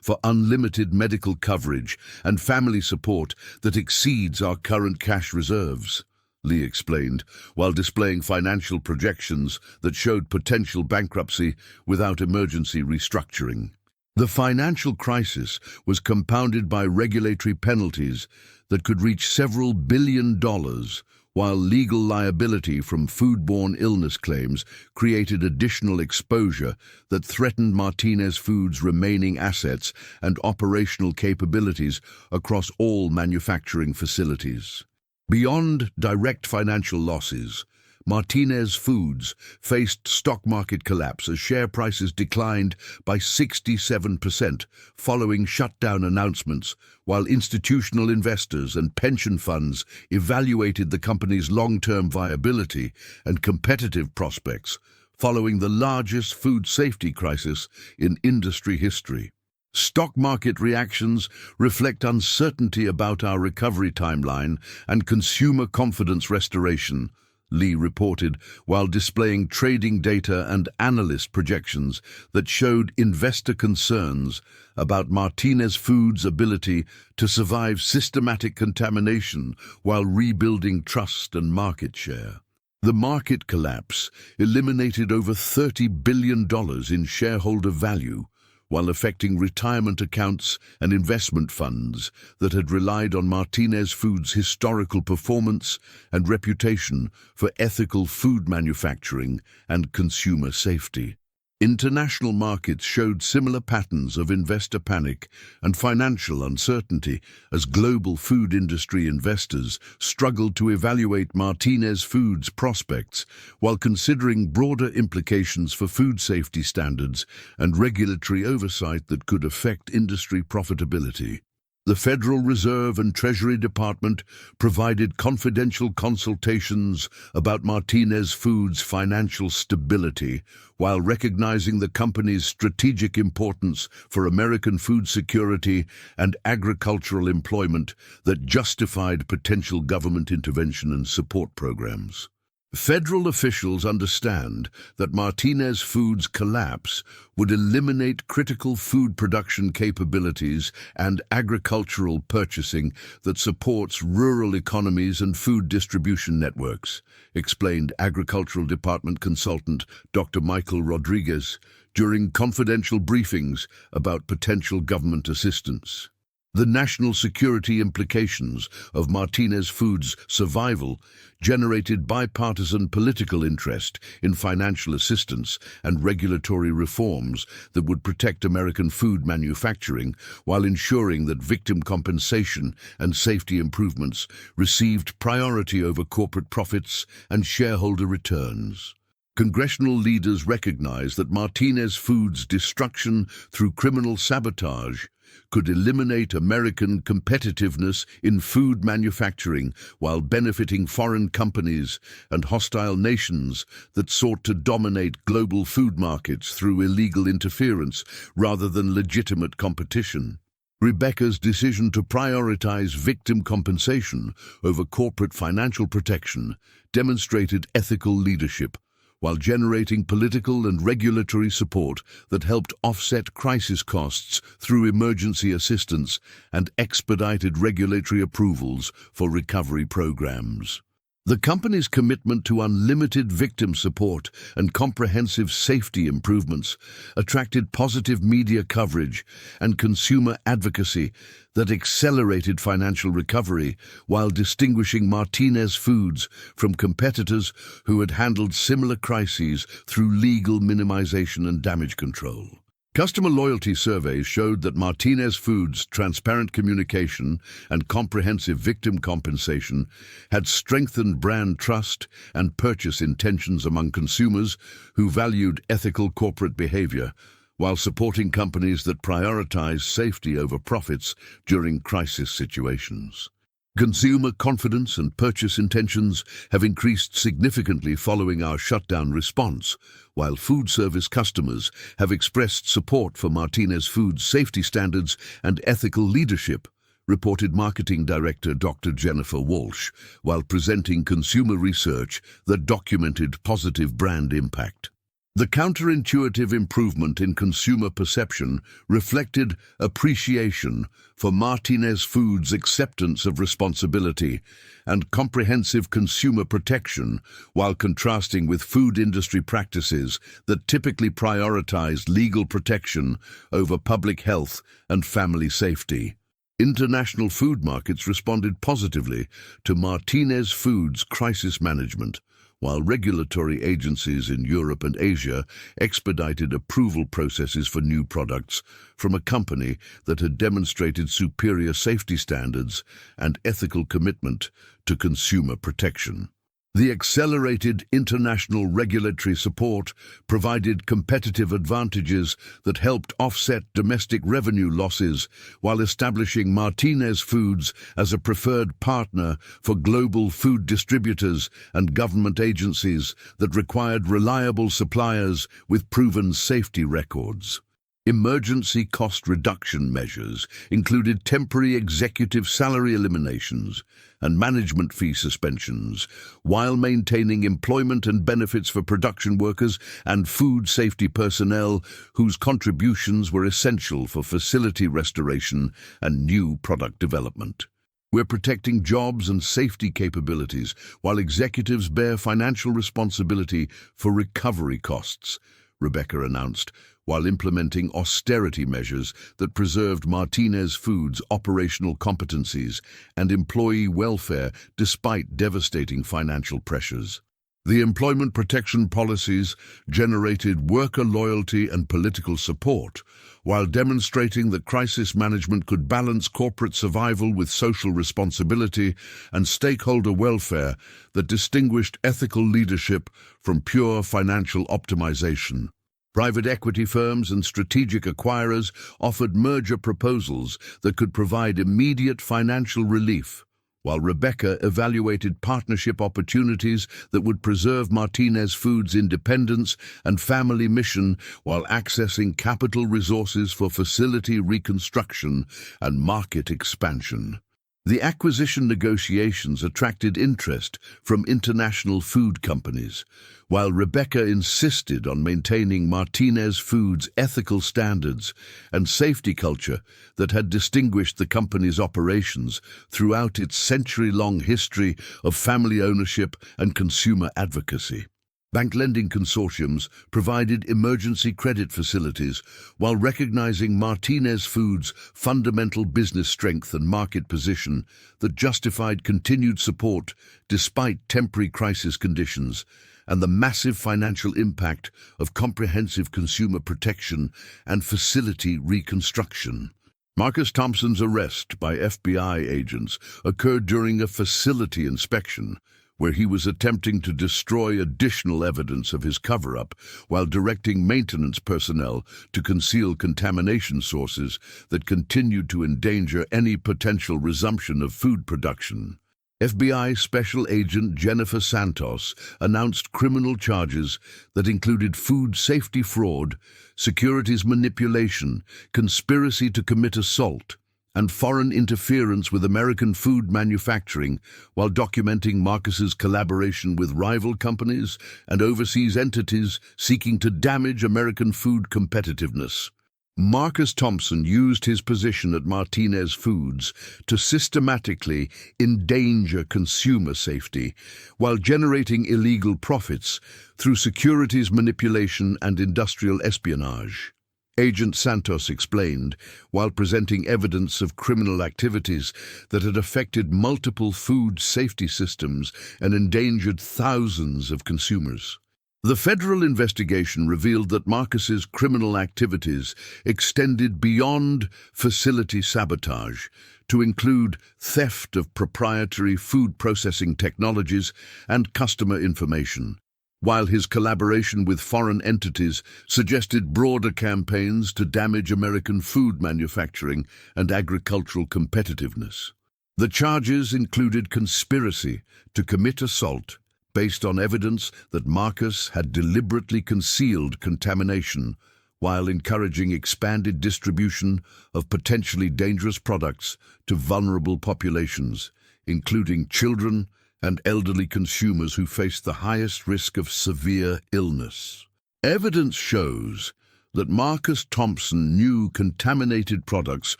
for unlimited medical coverage and family support that exceeds our current cash reserves, Lee explained, while displaying financial projections that showed potential bankruptcy without emergency restructuring. The financial crisis was compounded by regulatory penalties that could reach several billion dollars, while legal liability from foodborne illness claims created additional exposure that threatened Martinez Foods' remaining assets and operational capabilities across all manufacturing facilities. Beyond direct financial losses, Martinez Foods faced stock market collapse as share prices declined by 67% following shutdown announcements, while institutional investors and pension funds evaluated the company's long-term viability and competitive prospects following the largest food safety crisis in industry history. Stock market reactions reflect uncertainty about our recovery timeline and consumer confidence restoration, Lee reported, while displaying trading data and analyst projections that showed investor concerns about Martinez Foods' ability to survive systematic contamination while rebuilding trust and market share. The market collapse eliminated over $30 billion in shareholder value, while affecting retirement accounts and investment funds that had relied on Martinez Foods' historical performance and reputation for ethical food manufacturing and consumer safety. International markets showed similar patterns of investor panic and financial uncertainty as global food industry investors struggled to evaluate Martinez Foods' prospects while considering broader implications for food safety standards and regulatory oversight that could affect industry profitability. The Federal Reserve and Treasury Department provided confidential consultations about Martinez Foods' financial stability, while recognizing the company's strategic importance for American food security and agricultural employment that justified potential government intervention and support programs. Federal officials understand that Martinez Foods' collapse would eliminate critical food production capabilities and agricultural purchasing that supports rural economies and food distribution networks, explained Agricultural Department consultant Dr. Michael Rodriguez during confidential briefings about potential government assistance. The national security implications of Martinez Foods' survival generated bipartisan political interest in financial assistance and regulatory reforms that would protect American food manufacturing while ensuring that victim compensation and safety improvements received priority over corporate profits and shareholder returns. Congressional leaders recognize that Martinez Foods' destruction through criminal sabotage could eliminate American competitiveness in food manufacturing while benefiting foreign companies and hostile nations that sought to dominate global food markets through illegal interference rather than legitimate competition. Rebecca's decision to prioritize victim compensation over corporate financial protection demonstrated ethical leadership, while generating political and regulatory support that helped offset crisis costs through emergency assistance and expedited regulatory approvals for recovery programs. The company's commitment to unlimited victim support and comprehensive safety improvements attracted positive media coverage and consumer advocacy that accelerated financial recovery while distinguishing Martinez Foods from competitors who had handled similar crises through legal minimization and damage control. Customer loyalty surveys showed that Martinez Foods' transparent communication and comprehensive victim compensation had strengthened brand trust and purchase intentions among consumers who valued ethical corporate behavior, while supporting companies that prioritize safety over profits during crisis situations. Consumer confidence and purchase intentions have increased significantly following our shutdown response, while food service customers have expressed support for Martinez Foods' safety standards and ethical leadership, reported Marketing Director Dr. Jennifer Walsh, while presenting consumer research that documented positive brand impact. The counterintuitive improvement in consumer perception reflected appreciation for Martinez Foods' acceptance of responsibility and comprehensive consumer protection, while contrasting with food industry practices that typically prioritized legal protection over public health and family safety. International food markets responded positively to Martinez Foods' crisis management, while regulatory agencies in Europe and Asia expedited approval processes for new products from a company that had demonstrated superior safety standards and ethical commitment to consumer protection. The accelerated international regulatory support provided competitive advantages that helped offset domestic revenue losses while establishing Martinez Foods as a preferred partner for global food distributors and government agencies that required reliable suppliers with proven safety records. Emergency cost reduction measures included temporary executive salary eliminations and management fee suspensions, while maintaining employment and benefits for production workers and food safety personnel whose contributions were essential for facility restoration and new product development. We're protecting jobs and safety capabilities while executives bear financial responsibility for recovery costs, Rebecca announced, while implementing austerity measures that preserved Martinez Foods' operational competencies and employee welfare despite devastating financial pressures. The employment protection policies generated worker loyalty and political support, while demonstrating that crisis management could balance corporate survival with social responsibility and stakeholder welfare that distinguished ethical leadership from pure financial optimization. Private equity firms and strategic acquirers offered merger proposals that could provide immediate financial relief, while Rebecca evaluated partnership opportunities that would preserve Martinez Foods' independence and family mission while accessing capital resources for facility reconstruction and market expansion. The acquisition negotiations attracted interest from international food companies, while Rebecca insisted on maintaining Martinez Foods' ethical standards and safety culture that had distinguished the company's operations throughout its century-long history of family ownership and consumer advocacy. Bank lending consortiums provided emergency credit facilities while recognizing Martinez Foods' fundamental business strength and market position that justified continued support despite temporary crisis conditions and the massive financial impact of comprehensive consumer protection and facility reconstruction. Marcus Thompson's arrest by FBI agents occurred during a facility inspection, where he was attempting to destroy additional evidence of his cover-up while directing maintenance personnel to conceal contamination sources that continued to endanger any potential resumption of food production. FBI Special Agent Jennifer Santos announced criminal charges that included food safety fraud, securities manipulation, conspiracy to commit assault, and foreign interference with American food manufacturing, while documenting Marcus's collaboration with rival companies and overseas entities seeking to damage American food competitiveness. Marcus Thompson used his position at Martinez Foods to systematically endanger consumer safety while generating illegal profits through securities manipulation and industrial espionage. Agent Santos explained, while presenting evidence of criminal activities that had affected multiple food safety systems and endangered thousands of consumers. The federal investigation revealed that Marcus's criminal activities extended beyond facility sabotage to include theft of proprietary food processing technologies and customer information, while his collaboration with foreign entities suggested broader campaigns to damage American food manufacturing and agricultural competitiveness. The charges included conspiracy to commit assault based on evidence that Marcus had deliberately concealed contamination while encouraging expanded distribution of potentially dangerous products to vulnerable populations, including children and elderly consumers who face the highest risk of severe illness. Evidence shows that Marcus Thompson knew contaminated products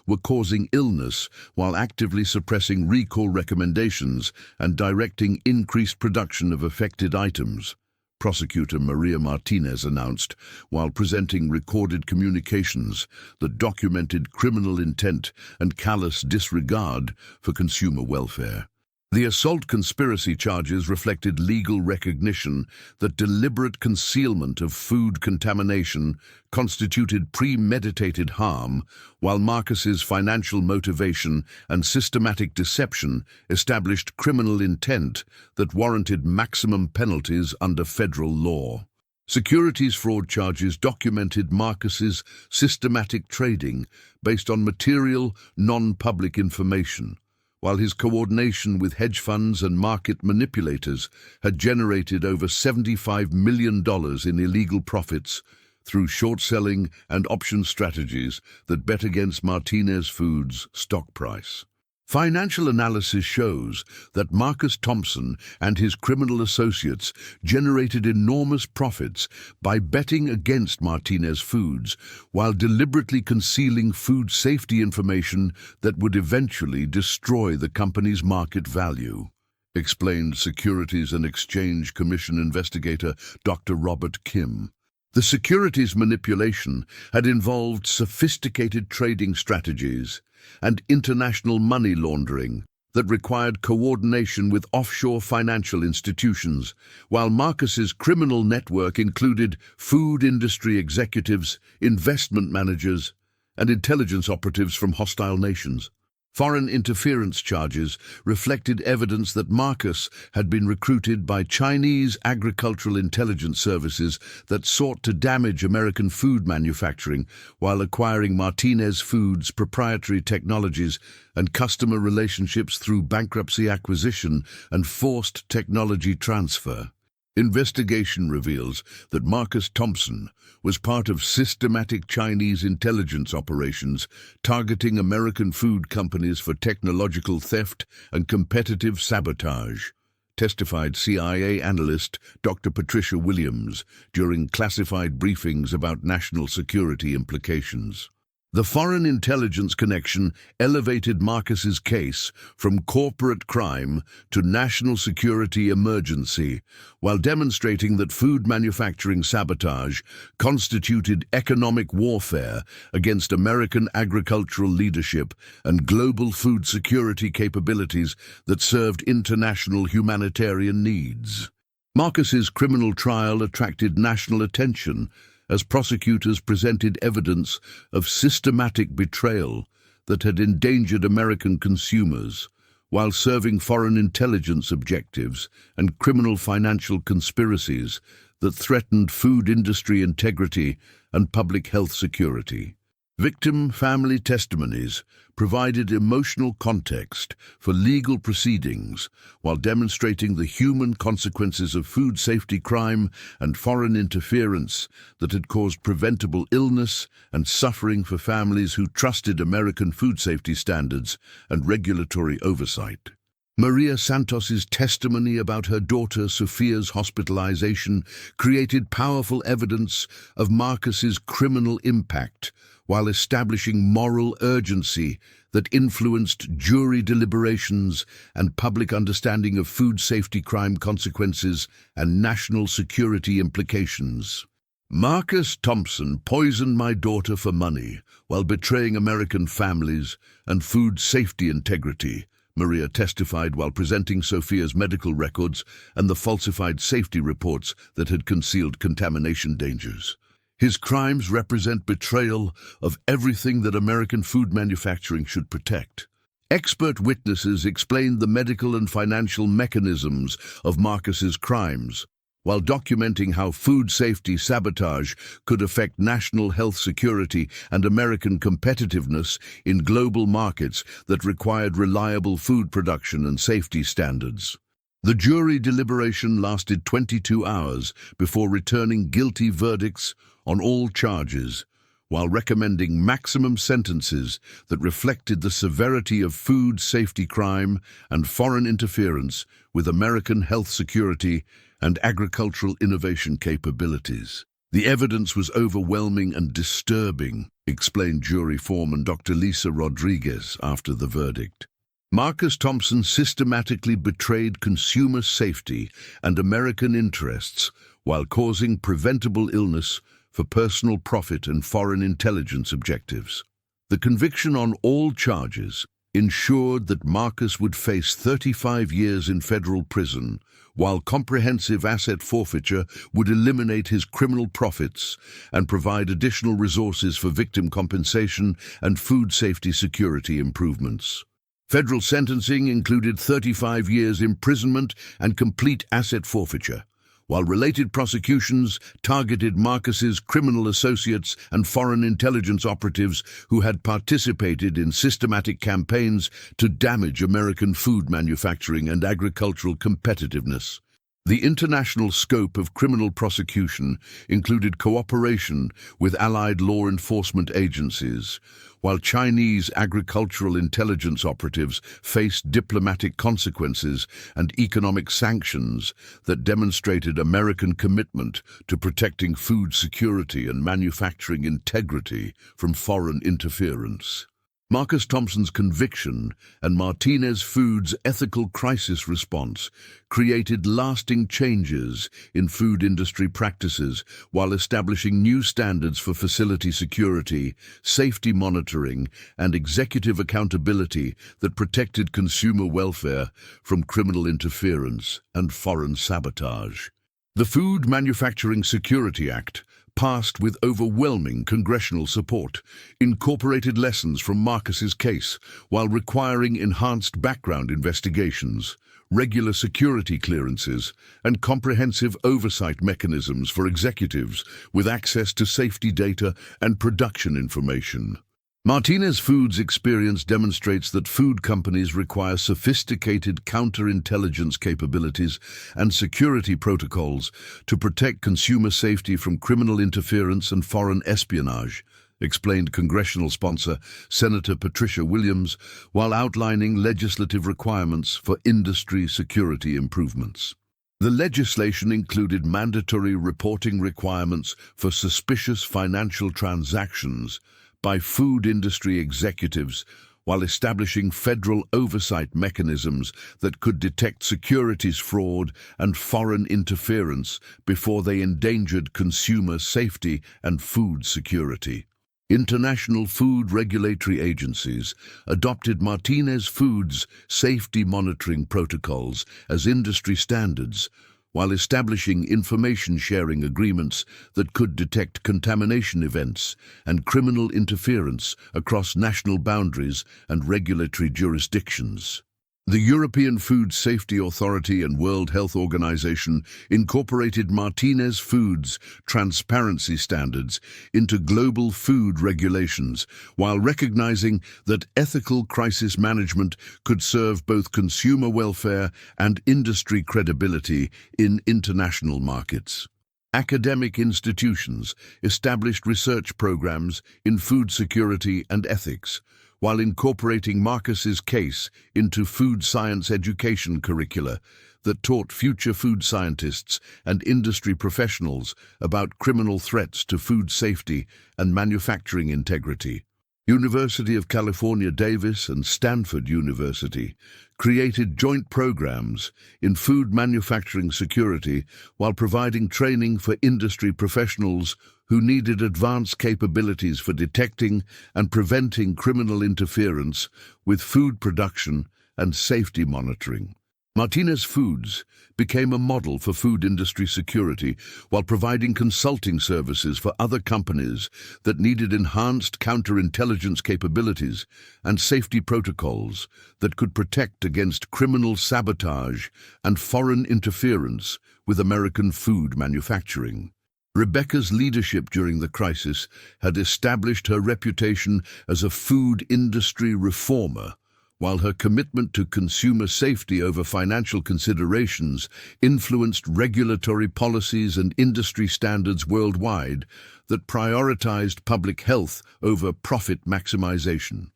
were causing illness while actively suppressing recall recommendations and directing increased production of affected items, Prosecutor Maria Martinez announced, while presenting recorded communications that documented criminal intent and callous disregard for consumer welfare. The assault conspiracy charges reflected legal recognition that deliberate concealment of food contamination constituted premeditated harm, while Marcus's financial motivation and systematic deception established criminal intent that warranted maximum penalties under federal law. Securities fraud charges documented Marcus's systematic trading based on material, non-public information, while his coordination with hedge funds and market manipulators had generated over $75 million in illegal profits through short-selling and option strategies that bet against Martinez Foods' stock price. Financial analysis shows that Marcus Thompson and his criminal associates generated enormous profits by betting against Martinez Foods while deliberately concealing food safety information that would eventually destroy the company's market value, explained Securities and Exchange Commission investigator Dr. Robert Kim. The securities manipulation had involved sophisticated trading strategies and international money laundering that required coordination with offshore financial institutions, while Marcus's criminal network included food industry executives, investment managers, and intelligence operatives from hostile nations. Foreign interference charges reflected evidence that Marcus had been recruited by Chinese agricultural intelligence services that sought to damage American food manufacturing while acquiring Martinez Foods' proprietary technologies and customer relationships through bankruptcy acquisition and forced technology transfer. Investigation reveals that Marcus Thompson was part of systematic Chinese intelligence operations targeting American food companies for technological theft and competitive sabotage, testified CIA analyst Dr. Patricia Williams during classified briefings about national security implications. The foreign intelligence connection elevated Marcus's case from corporate crime to national security emergency, while demonstrating that food manufacturing sabotage constituted economic warfare against American agricultural leadership and global food security capabilities that served international humanitarian needs. Marcus's criminal trial attracted national attention as prosecutors presented evidence of systematic betrayal that had endangered American consumers, while serving foreign intelligence objectives and criminal financial conspiracies that threatened food industry integrity and public health security. Victim family testimonies provided emotional context for legal proceedings while demonstrating the human consequences of food safety crime and foreign interference that had caused preventable illness and suffering for families who trusted American food safety standards and regulatory oversight. Maria Santos's testimony about her daughter Sophia's hospitalization created powerful evidence of Marcus's criminal impact while establishing moral urgency that influenced jury deliberations and public understanding of food safety crime consequences and national security implications. Marcus Thompson poisoned my daughter for money while betraying American families and food safety integrity, Maria testified while presenting Sophia's medical records and the falsified safety reports that had concealed contamination dangers. His crimes represent betrayal of everything that American food manufacturing should protect. Expert witnesses explained the medical and financial mechanisms of Marcus's crimes, while documenting how food safety sabotage could affect national health security and American competitiveness in global markets that required reliable food production and safety standards. The jury deliberation lasted 22 hours before returning guilty verdicts on all charges, while recommending maximum sentences that reflected the severity of food safety crime and foreign interference with American health security and agricultural innovation capabilities. The evidence was overwhelming and disturbing, explained jury foreman Dr. Lisa Rodriguez after the verdict. Marcus Thompson systematically betrayed consumer safety and American interests while causing preventable illness for personal profit and foreign intelligence objectives. The conviction on all charges ensured that Marcus would face 35 years in federal prison, while comprehensive asset forfeiture would eliminate his criminal profits and provide additional resources for victim compensation and food safety security improvements. Federal sentencing included 35 years imprisonment and complete asset forfeiture, while related prosecutions targeted Marcus's criminal associates and foreign intelligence operatives who had participated in systematic campaigns to damage American food manufacturing and agricultural competitiveness. The international scope of criminal prosecution included cooperation with allied law enforcement agencies, while Chinese agricultural intelligence operatives faced diplomatic consequences and economic sanctions that demonstrated American commitment to protecting food security and manufacturing integrity from foreign interference. Marcus Thompson's conviction and Martinez Foods' ethical crisis response created lasting changes in food industry practices while establishing new standards for facility security, safety monitoring, and executive accountability that protected consumer welfare from criminal interference and foreign sabotage. The Food Manufacturing Security Act, passed with overwhelming congressional support, incorporated lessons from Marcus's case while requiring enhanced background investigations, regular security clearances, and comprehensive oversight mechanisms for executives with access to safety data and production information. Martinez Foods' experience demonstrates that food companies require sophisticated counterintelligence capabilities and security protocols to protect consumer safety from criminal interference and foreign espionage, explained congressional sponsor Senator Patricia Williams, while outlining legislative requirements for industry security improvements. The legislation included mandatory reporting requirements for suspicious financial transactions by food industry executives, while establishing federal oversight mechanisms that could detect securities fraud and foreign interference before they endangered consumer safety and food security. International food regulatory agencies adopted Martinez Foods' safety monitoring protocols as industry standards, while establishing information-sharing agreements that could detect contamination events and criminal interference across national boundaries and regulatory jurisdictions. The European Food Safety Authority and World Health Organization incorporated Martinez Foods' transparency standards into global food regulations, while recognizing that ethical crisis management could serve both consumer welfare and industry credibility in international markets. Academic institutions established research programs in food security and ethics, while incorporating Marcus's case into food science education curricula that taught future food scientists and industry professionals about criminal threats to food safety and manufacturing integrity. University of California, Davis and Stanford University created joint programs in food manufacturing security while providing training for industry professionals who needed advanced capabilities for detecting and preventing criminal interference with food production and safety monitoring. Martinez Foods became a model for food industry security while providing consulting services for other companies that needed enhanced counterintelligence capabilities and safety protocols that could protect against criminal sabotage and foreign interference with American food manufacturing. Rebecca's leadership during the crisis had established her reputation as a food industry reformer, while her commitment to consumer safety over financial considerations influenced regulatory policies and industry standards worldwide that prioritized public health over profit maximization.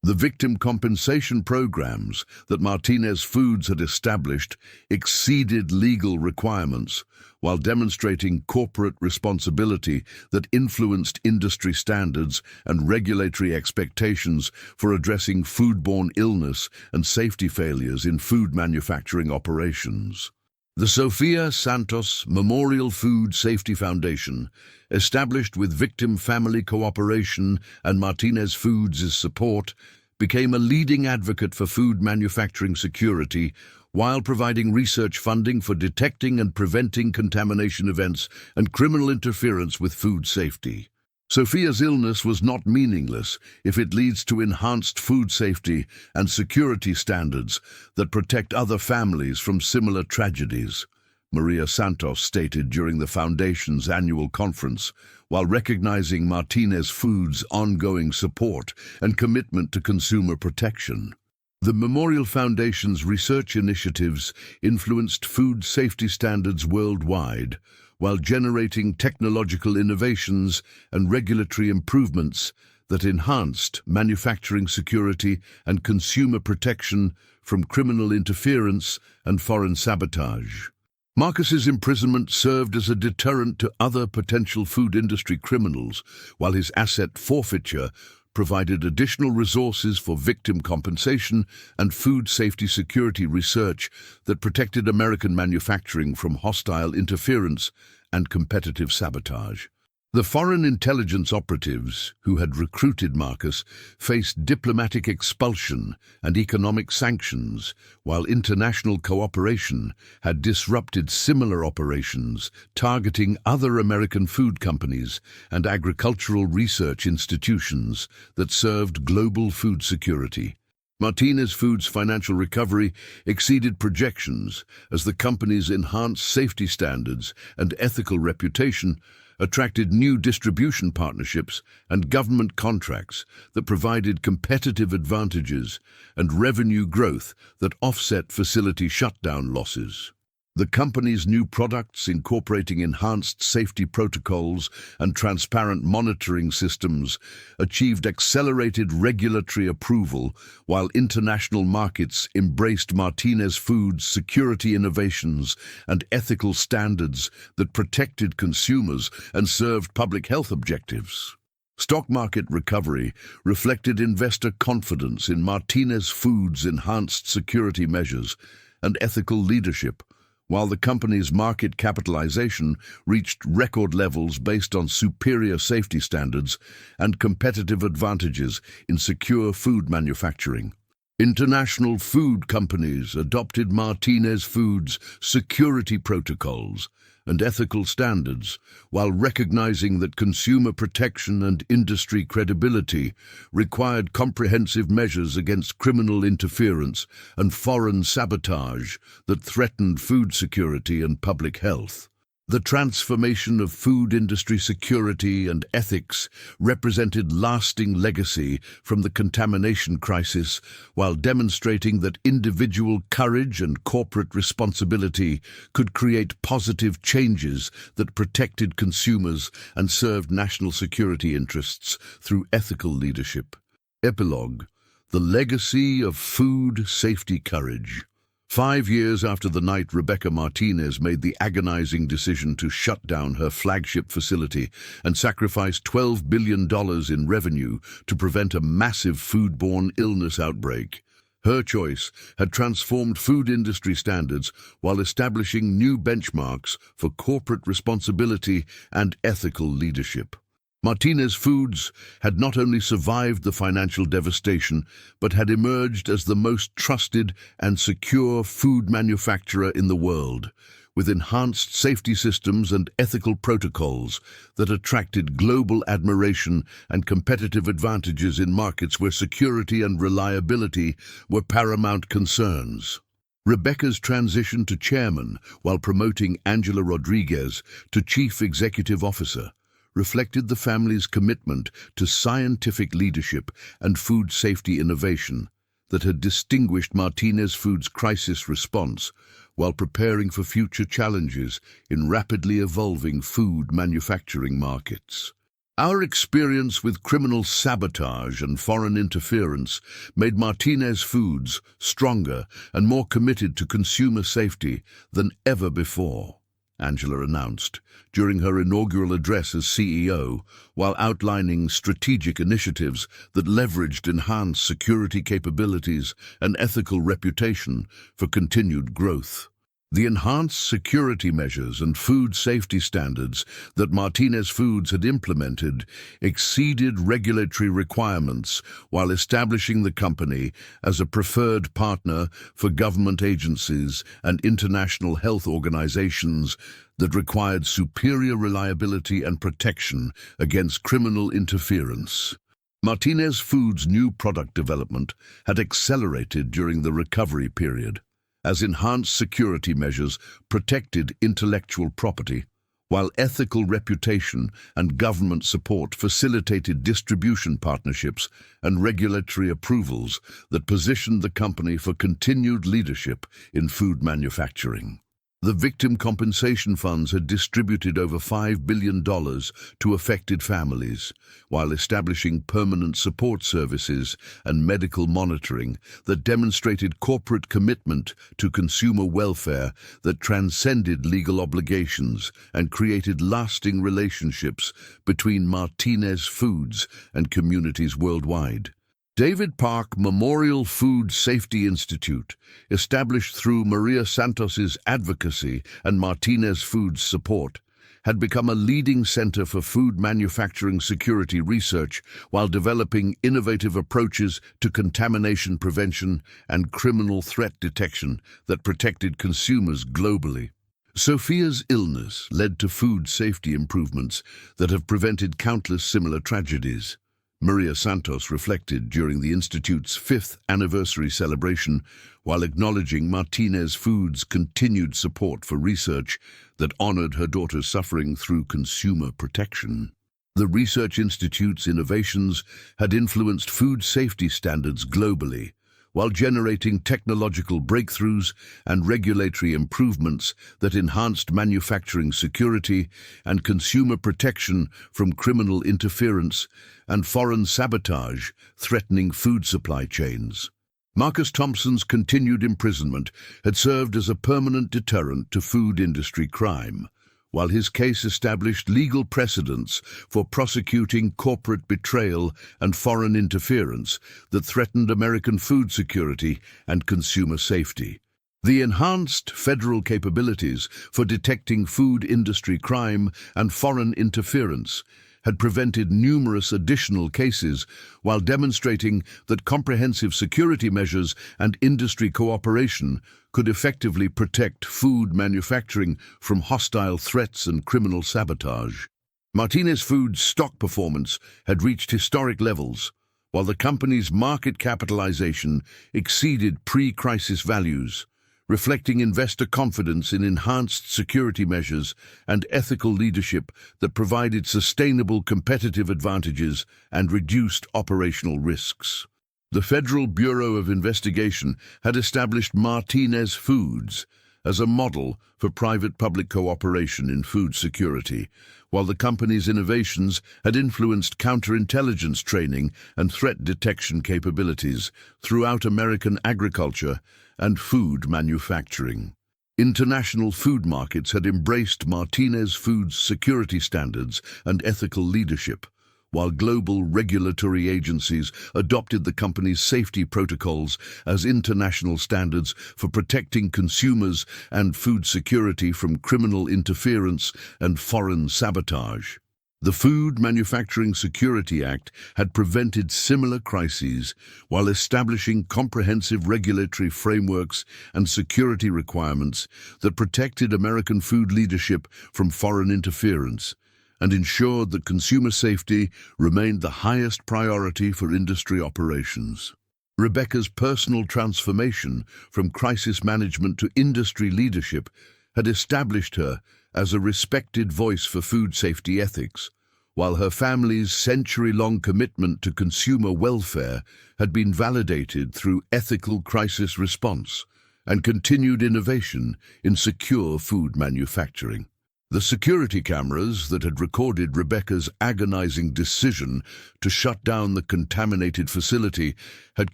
The victim compensation programs that Martinez Foods had established exceeded legal requirements, while demonstrating corporate responsibility that influenced industry standards and regulatory expectations for addressing foodborne illness and safety failures in food manufacturing operations. The Sofia Santos Memorial Food Safety Foundation, established with victim family cooperation and Martinez Foods' support, became a leading advocate for food manufacturing security while providing research funding for detecting and preventing contamination events and criminal interference with food safety. Sofia's illness was not meaningless if it leads to enhanced food safety and security standards that protect other families from similar tragedies, Maria Santos stated during the Foundation's annual conference, while recognizing Martinez Foods' ongoing support and commitment to consumer protection. The Memorial Foundation's research initiatives influenced food safety standards worldwide, while generating technological innovations and regulatory improvements that enhanced manufacturing security and consumer protection from criminal interference and foreign sabotage. Marcus's imprisonment served as a deterrent to other potential food industry criminals, while his asset forfeiture provided additional resources for victim compensation and food safety security research that protected American manufacturing from hostile interference and competitive sabotage. The foreign intelligence operatives who had recruited Marcus faced diplomatic expulsion and economic sanctions, while international cooperation had disrupted similar operations targeting other American food companies and agricultural research institutions that served global food security. Martinez Foods' financial recovery exceeded projections as the company's enhanced safety standards and ethical reputation attracted new distribution partnerships and government contracts that provided competitive advantages and revenue growth that offset facility shutdown losses. The company's new products, incorporating enhanced safety protocols and transparent monitoring systems, achieved accelerated regulatory approval, while international markets embraced Martinez Foods' security innovations and ethical standards that protected consumers and served public health objectives. Stock market recovery reflected investor confidence in Martinez Foods' enhanced security measures and ethical leadership, while the company's market capitalization reached record levels based on superior safety standards and competitive advantages in secure food manufacturing. International food companies adopted Martinez Foods' security protocols and ethical standards, while recognizing that consumer protection and industry credibility required comprehensive measures against criminal interference and foreign sabotage that threatened food security and public health. The transformation of food industry security and ethics represented lasting legacy from the contamination crisis, while demonstrating that individual courage and corporate responsibility could create positive changes that protected consumers and served national security interests through ethical leadership. Epilogue: The legacy of food safety courage. 5 years after the night Rebecca Martinez made the agonizing decision to shut down her flagship facility and sacrifice $12 billion in revenue to prevent a massive foodborne illness outbreak, her choice had transformed food industry standards while establishing new benchmarks for corporate responsibility and ethical leadership. Martinez Foods had not only survived the financial devastation, but had emerged as the most trusted and secure food manufacturer in the world, with enhanced safety systems and ethical protocols that attracted global admiration and competitive advantages in markets where security and reliability were paramount concerns. Rebecca's transition to chairman, while promoting Angela Rodriguez to chief executive officer, reflected the family's commitment to scientific leadership and food safety innovation that had distinguished Martinez Foods' crisis response while preparing for future challenges in rapidly evolving food manufacturing markets. Our experience with criminal sabotage and foreign interference made Martinez Foods stronger and more committed to consumer safety than ever before, Angela announced during her inaugural address as CEO, while outlining strategic initiatives that leveraged enhanced security capabilities and ethical reputation for continued growth. The enhanced security measures and food safety standards that Martinez Foods had implemented exceeded regulatory requirements while establishing the company as a preferred partner for government agencies and international health organizations that required superior reliability and protection against criminal interference. Martinez Foods' new product development had accelerated during the recovery period, as enhanced security measures protected intellectual property, while ethical reputation and government support facilitated distribution partnerships and regulatory approvals that positioned the company for continued leadership in food manufacturing. The victim compensation funds had distributed over $5 billion to affected families, while establishing permanent support services and medical monitoring that demonstrated corporate commitment to consumer welfare that transcended legal obligations and created lasting relationships between Martinez Foods and communities worldwide. David Park Memorial Food Safety Institute, established through Maria Santos's advocacy and Martinez Foods' support, had become a leading center for food manufacturing security research while developing innovative approaches to contamination prevention and criminal threat detection that protected consumers globally. Sophia's illness led to food safety improvements that have prevented countless similar tragedies. Maria Santos reflected during the Institute's 5th anniversary celebration while acknowledging Martinez Foods' continued support for research that honored her daughter's suffering through consumer protection. The Research Institute's innovations had influenced food safety standards globally, while generating technological breakthroughs and regulatory improvements that enhanced manufacturing security and consumer protection from criminal interference and foreign sabotage threatening food supply chains. Marcus Thompson's continued imprisonment had served as a permanent deterrent to food industry crime, while his case established legal precedents for prosecuting corporate betrayal and foreign interference that threatened American food security and consumer safety. The enhanced federal capabilities for detecting food industry crime and foreign interference had prevented numerous additional cases, while demonstrating that comprehensive security measures and industry cooperation could effectively protect food manufacturing from hostile threats and criminal sabotage. Martinez Foods' stock performance had reached historic levels, while the company's market capitalization exceeded pre-crisis values, reflecting investor confidence in enhanced security measures and ethical leadership that provided sustainable competitive advantages and reduced operational risks. The Federal Bureau of Investigation had established Martinez Foods as a model for private-public cooperation in food security, while the company's innovations had influenced counterintelligence training and threat detection capabilities throughout American agriculture and food manufacturing. International food markets had embraced Martinez Foods' security standards and ethical leadership, while global regulatory agencies adopted the company's safety protocols as international standards for protecting consumers and food security from criminal interference and foreign sabotage. The Food Manufacturing Security Act had prevented similar crises while establishing comprehensive regulatory frameworks and security requirements that protected American food leadership from foreign interference and ensured that consumer safety remained the highest priority for industry operations. Rebecca's personal transformation from crisis management to industry leadership had established her as a respected voice for food safety ethics, while her family's century-long commitment to consumer welfare had been validated through ethical crisis response and continued innovation in secure food manufacturing. The security cameras that had recorded Rebecca's agonizing decision to shut down the contaminated facility had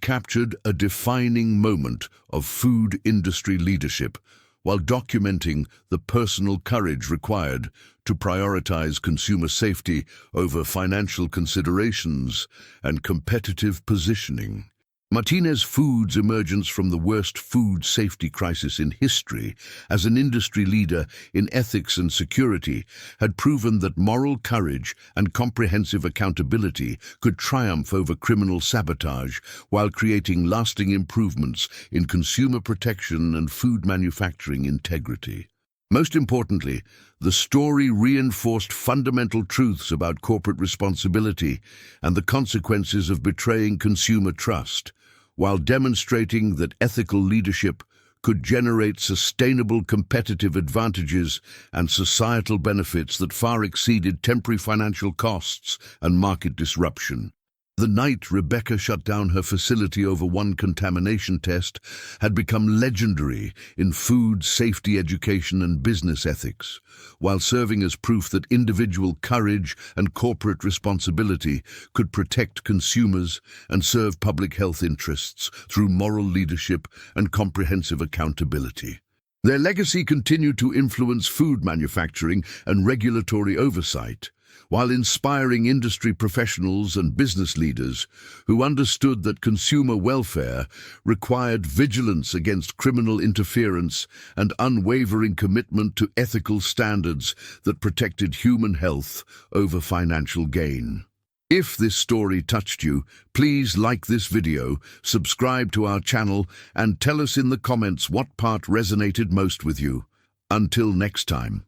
captured a defining moment of food industry leadership, while documenting the personal courage required to prioritize consumer safety over financial considerations and competitive positioning. Martinez Foods' emergence from the worst food safety crisis in history as an industry leader in ethics and security had proven that moral courage and comprehensive accountability could triumph over criminal sabotage while creating lasting improvements in consumer protection and food manufacturing integrity. Most importantly, the story reinforced fundamental truths about corporate responsibility and the consequences of betraying consumer trust, while demonstrating that ethical leadership could generate sustainable competitive advantages and societal benefits that far exceeded temporary financial costs and market disruption. The night Rebecca shut down her facility over one contamination test had become legendary in food safety education and business ethics, while serving as proof that individual courage and corporate responsibility could protect consumers and serve public health interests through moral leadership and comprehensive accountability. Their legacy continued to influence food manufacturing and regulatory oversight, while inspiring industry professionals and business leaders who understood that consumer welfare required vigilance against criminal interference and unwavering commitment to ethical standards that protected human health over financial gain. If this story touched you, please like this video, subscribe to our channel, and tell us in the comments what part resonated most with you. Until next time.